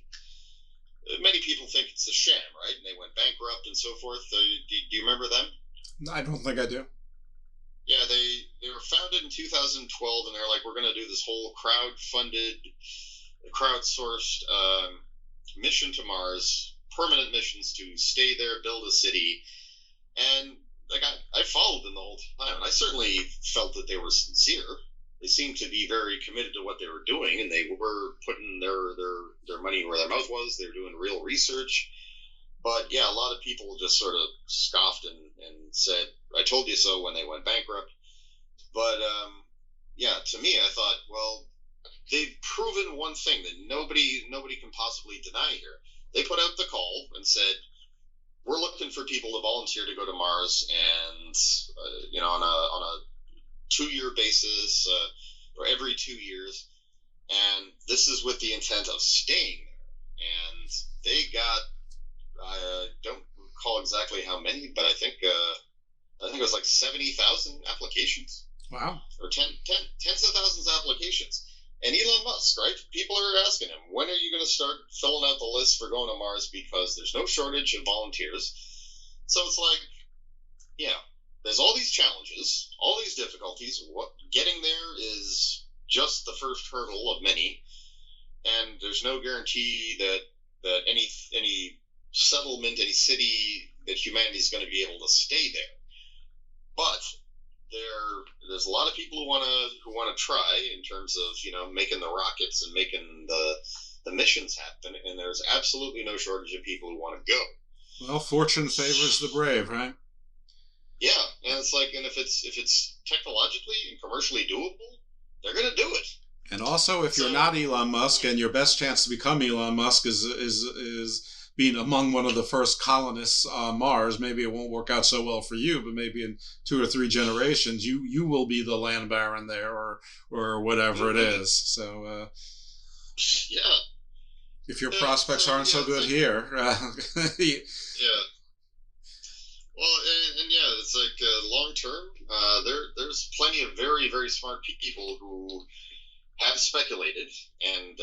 Many people think it's a sham, right? And they went bankrupt and so forth. Do you remember them? I don't think I do. Yeah, they were founded in 2012, and they're like, we're going to do this whole crowd-sourced mission to Mars, permanent missions to stay there, build a city. And like I followed them the whole time, and I certainly felt that they were sincere. They seemed to be very committed to what they were doing, and they were putting their money where their mouth was. They were doing real research. But yeah, a lot of people just sort of scoffed and said, I told you so, when they went bankrupt. But to me, I thought, well, they've proven one thing that nobody can possibly deny here. They put out the call and said, we're looking for people to volunteer to go to Mars, and on a 2-year basis, or every 2 years, and this is with the intent of staying there. And they got, I don't recall exactly how many, but I think it was like 70,000 applications. Wow. Or tens of thousands of applications. And Elon Musk, right? People are asking him, when are you going to start filling out the list for going to Mars? Because there's no shortage of volunteers. So it's like, there's all these challenges, all these difficulties. Getting there is just the first hurdle of many. And there's no guarantee that any settlement, any city, that humanity is going to be able to stay there. But there's a lot of people who want to try in terms of making the rockets and making the missions happen, and there's absolutely no shortage of people who want to go. Well, fortune favors the brave, right? Yeah, and it's like, and if it's technologically and commercially doable, they're going to do it. And also, if you're not Elon Musk, and your best chance to become Elon Musk is being among one of the first colonists on Mars, maybe it won't work out so well for you, but maybe in 2 or 3 generations, you will be the land baron there, or whatever it is. So, if your prospects aren't so good here, Well, and it's like long term. There's plenty of very, very smart people who have speculated, and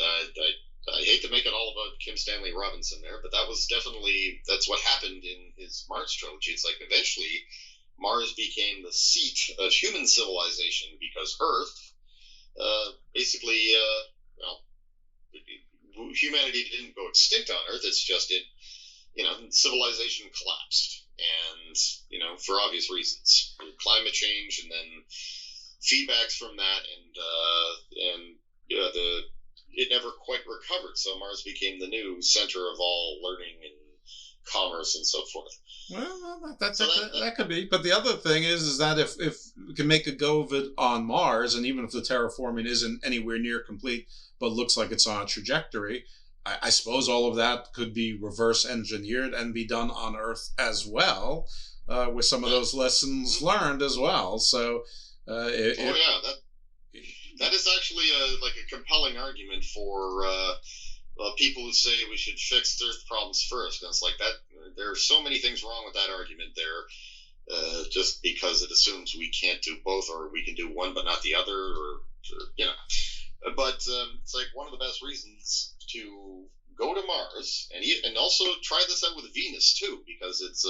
I hate to make it all about Kim Stanley Robinson there, but that's what happened in his Mars trilogy. It's like eventually Mars became the seat of human civilization because Earth, humanity didn't go extinct on Earth. It's just civilization collapsed, and for obvious reasons, climate change, and then feedbacks from that, and it never quite recovered. So Mars became the new center of all learning and commerce and so forth. Well, that could be. But the other thing is that if we can make a go of it on Mars, and even if the terraforming isn't anywhere near complete, but looks like it's on a trajectory, I suppose all of that could be reverse engineered and be done on Earth as well, with some of those lessons learned as well. So, that is actually a compelling argument for people who say we should fix Earth problems first. And it's like that. There are so many things wrong with that argument there, just because it assumes we can't do both, or we can do one but not the other, or But it's like one of the best reasons to go to Mars, and also try this out with Venus too, because it's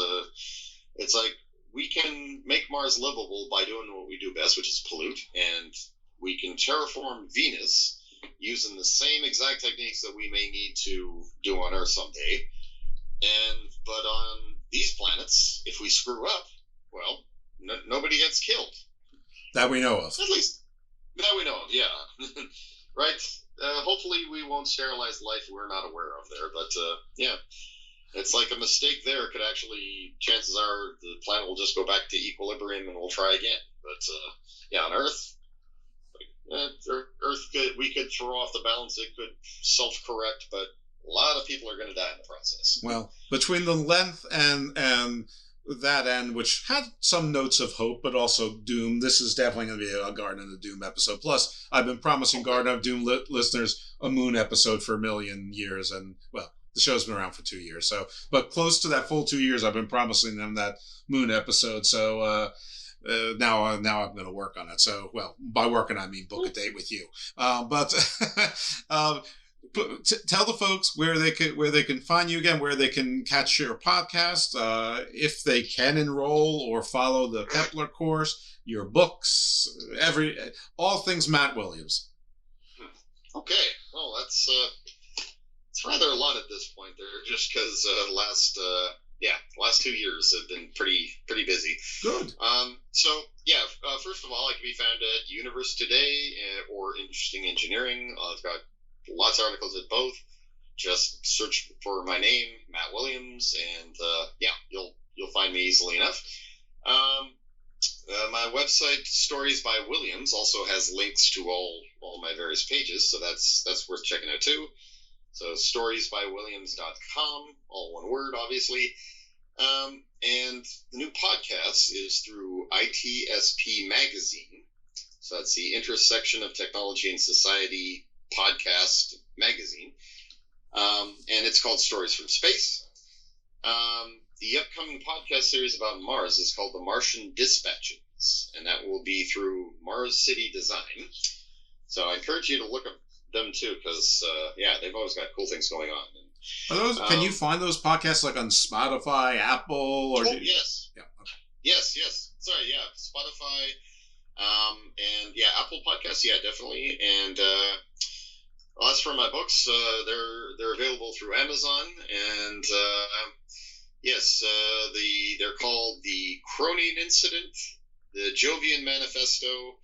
like we can make Mars livable by doing what we do best, which is pollute, and we can terraform Venus using the same exact techniques that we may need to do on Earth someday. But on these planets, if we screw up, well, nobody gets killed. That we know of. At least that we know of, yeah. Right? Hopefully we won't sterilize life we're not aware of there, but yeah. It's like a mistake there could actually, chances are the planet will just go back to equilibrium and we'll try again. But yeah, on Earth, we could throw off the balance, it could self-correct, but a lot of people are going to die in the process. Well, between the length and that end, which had some notes of hope, but also doom, this is definitely going to be a Garden of the Doom episode. Plus, I've been promising Garden of Doom listeners a Moon episode for a million years, and, well, the show's been around for 2 years, but close to that full 2 years, I've been promising them that Moon episode, so now I'm going to work on it. So, well, by working, I mean book a date with you. Tell the folks where they can find you again, where they can catch your podcast, if they can enroll or follow the Kepler course, your books, all things Matt Williams. Okay, well it's rather a lot at this point there, just because last 2 years have been pretty busy. Good. First of all, I can be found at Universe Today or Interesting Engineering. I've got lots of articles at both. Just search for my name, Matt Williams, and you'll find me easily enough. My website, Stories by Williams, also has links to all my various pages, so that's worth checking out too. So storiesbywilliams.com, all one word, obviously. And the new podcast is through ITSP Magazine. So that's the Intersection of Technology and Society podcast magazine. And it's called Stories from Space. The upcoming podcast series about Mars is called The Martian Dispatches, and that will be through Mars City Design. So I encourage you to look up them too, because they've always got cool things going on. Are those? Can you find those podcasts like on Spotify, Apple, or? Yes. Yeah. Okay. Yes. Sorry. Yeah. Spotify, and Apple Podcasts. Yeah, definitely. And as for my books, they're available through Amazon, and they're called The Cronian Incident, The Jovian Manifesto,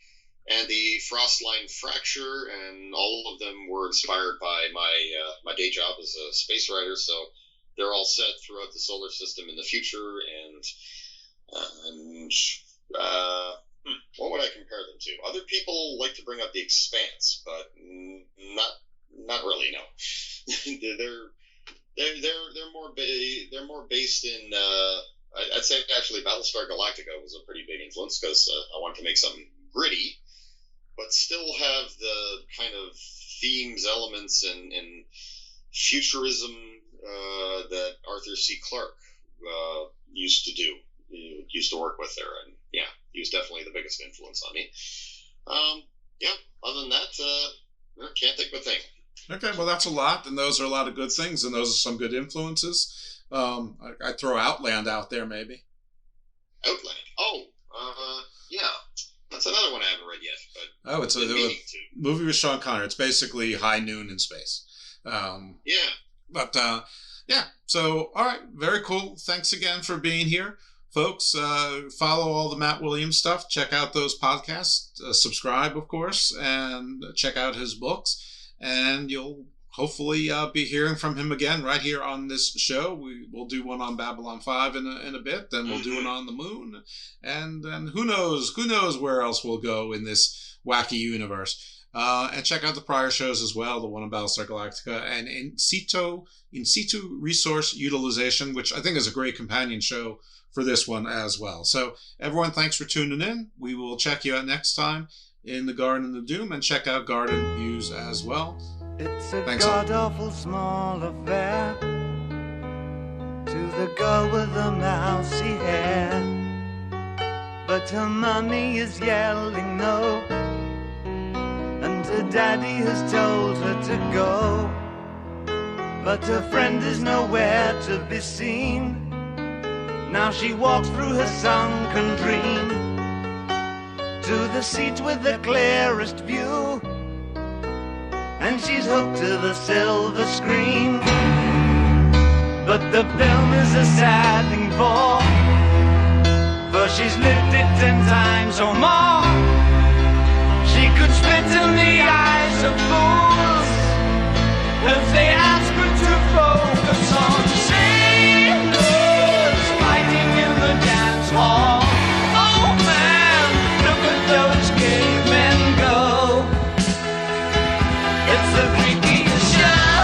and The Frostline Fracture, and all of them were inspired by my day job as a space writer, so they're all set throughout the solar system in the future, and what would I compare them to? Other people like to bring up The Expanse, but not really, no. they're more based in I'd say actually Battlestar Galactica was a pretty big influence, because I wanted to make something gritty but still have the kind of themes, elements, and futurism that Arthur C. Clarke used to work with there, and he was definitely the biggest influence on me. Other than that, can't think of a thing. Okay, well, that's a lot, and those are a lot of good things, and those are some good influences. I'd throw Outland out there, maybe. Outland? Oh, yeah. That's another one I haven't read yet. But it's a movie with Sean Connery. It's basically High Noon in space. So, all right, very cool. Thanks again for being here. Folks, follow all the Matt Williams stuff. Check out those podcasts. Subscribe, of course, and check out his books. And you'll hopefully be hearing from him again right here on this show. We'll do one on Babylon 5 in a bit, then we'll do one on the moon, and then who knows where else we'll go in this wacky universe. And check out the prior shows as well, the one on Battlestar Galactica and in situ resource utilization, which I think is a great companion show for this one as well. So everyone, thanks for tuning in. We will check you out next time in the Garden of Doom, and check out Garden Views as well. It's a Thanks god-awful small affair to the girl with the mousy hair, but her mummy is yelling no, and her daddy has told her to go, but her friend is nowhere to be seen. Now she walks through her sunken dream to the seat with the clearest view, and she's hooked to the silver screen. But the film is a sad thing for she's lived it 10 times or more. She could spit in the eyes of fools if they ask her to focus on sailors fighting in the dance hall. Oh man, look at those cavemen go. It's the freakiest show.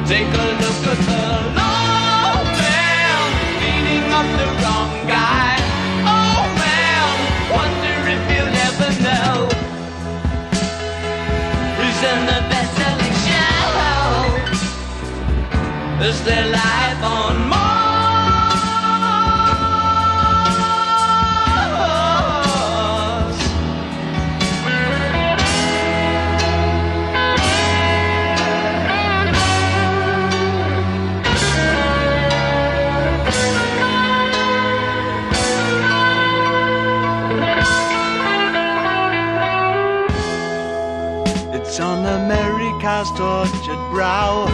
Take a look at the low man beating up the wrong guy. Oh man, wonder if you'll ever know who's in the best-selling show. Is there life on Mars? It's on America's tortured brow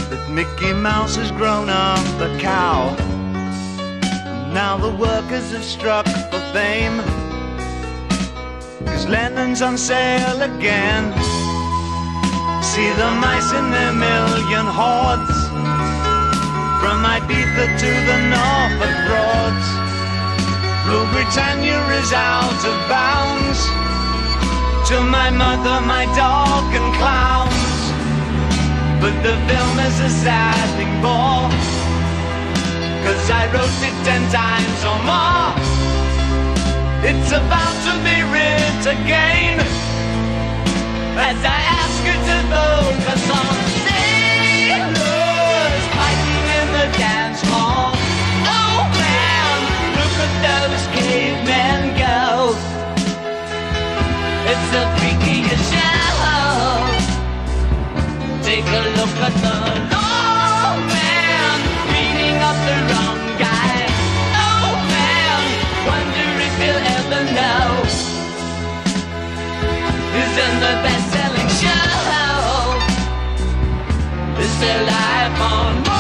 that Mickey Mouse has grown up a cow. And now the workers have struck for fame, 'cause Lennon's on sale again. See the mice in their million hordes, from Ibiza to the Norfolk Broads. Rule Britannia is out of bounds, to my mother, my dog and clowns. But the film is a sad thing for, 'cause I wrote it 10 times or more. It's about to be writ again, as I ask you to focus on sailors fighting in the dance hall. Oh man, look at those cavemen go. It's the freakiest show. Take a look at the low man beating up the wrong guy. Oh man, wonder if you'll ever know who's in the best-selling show. Is there life on Mars?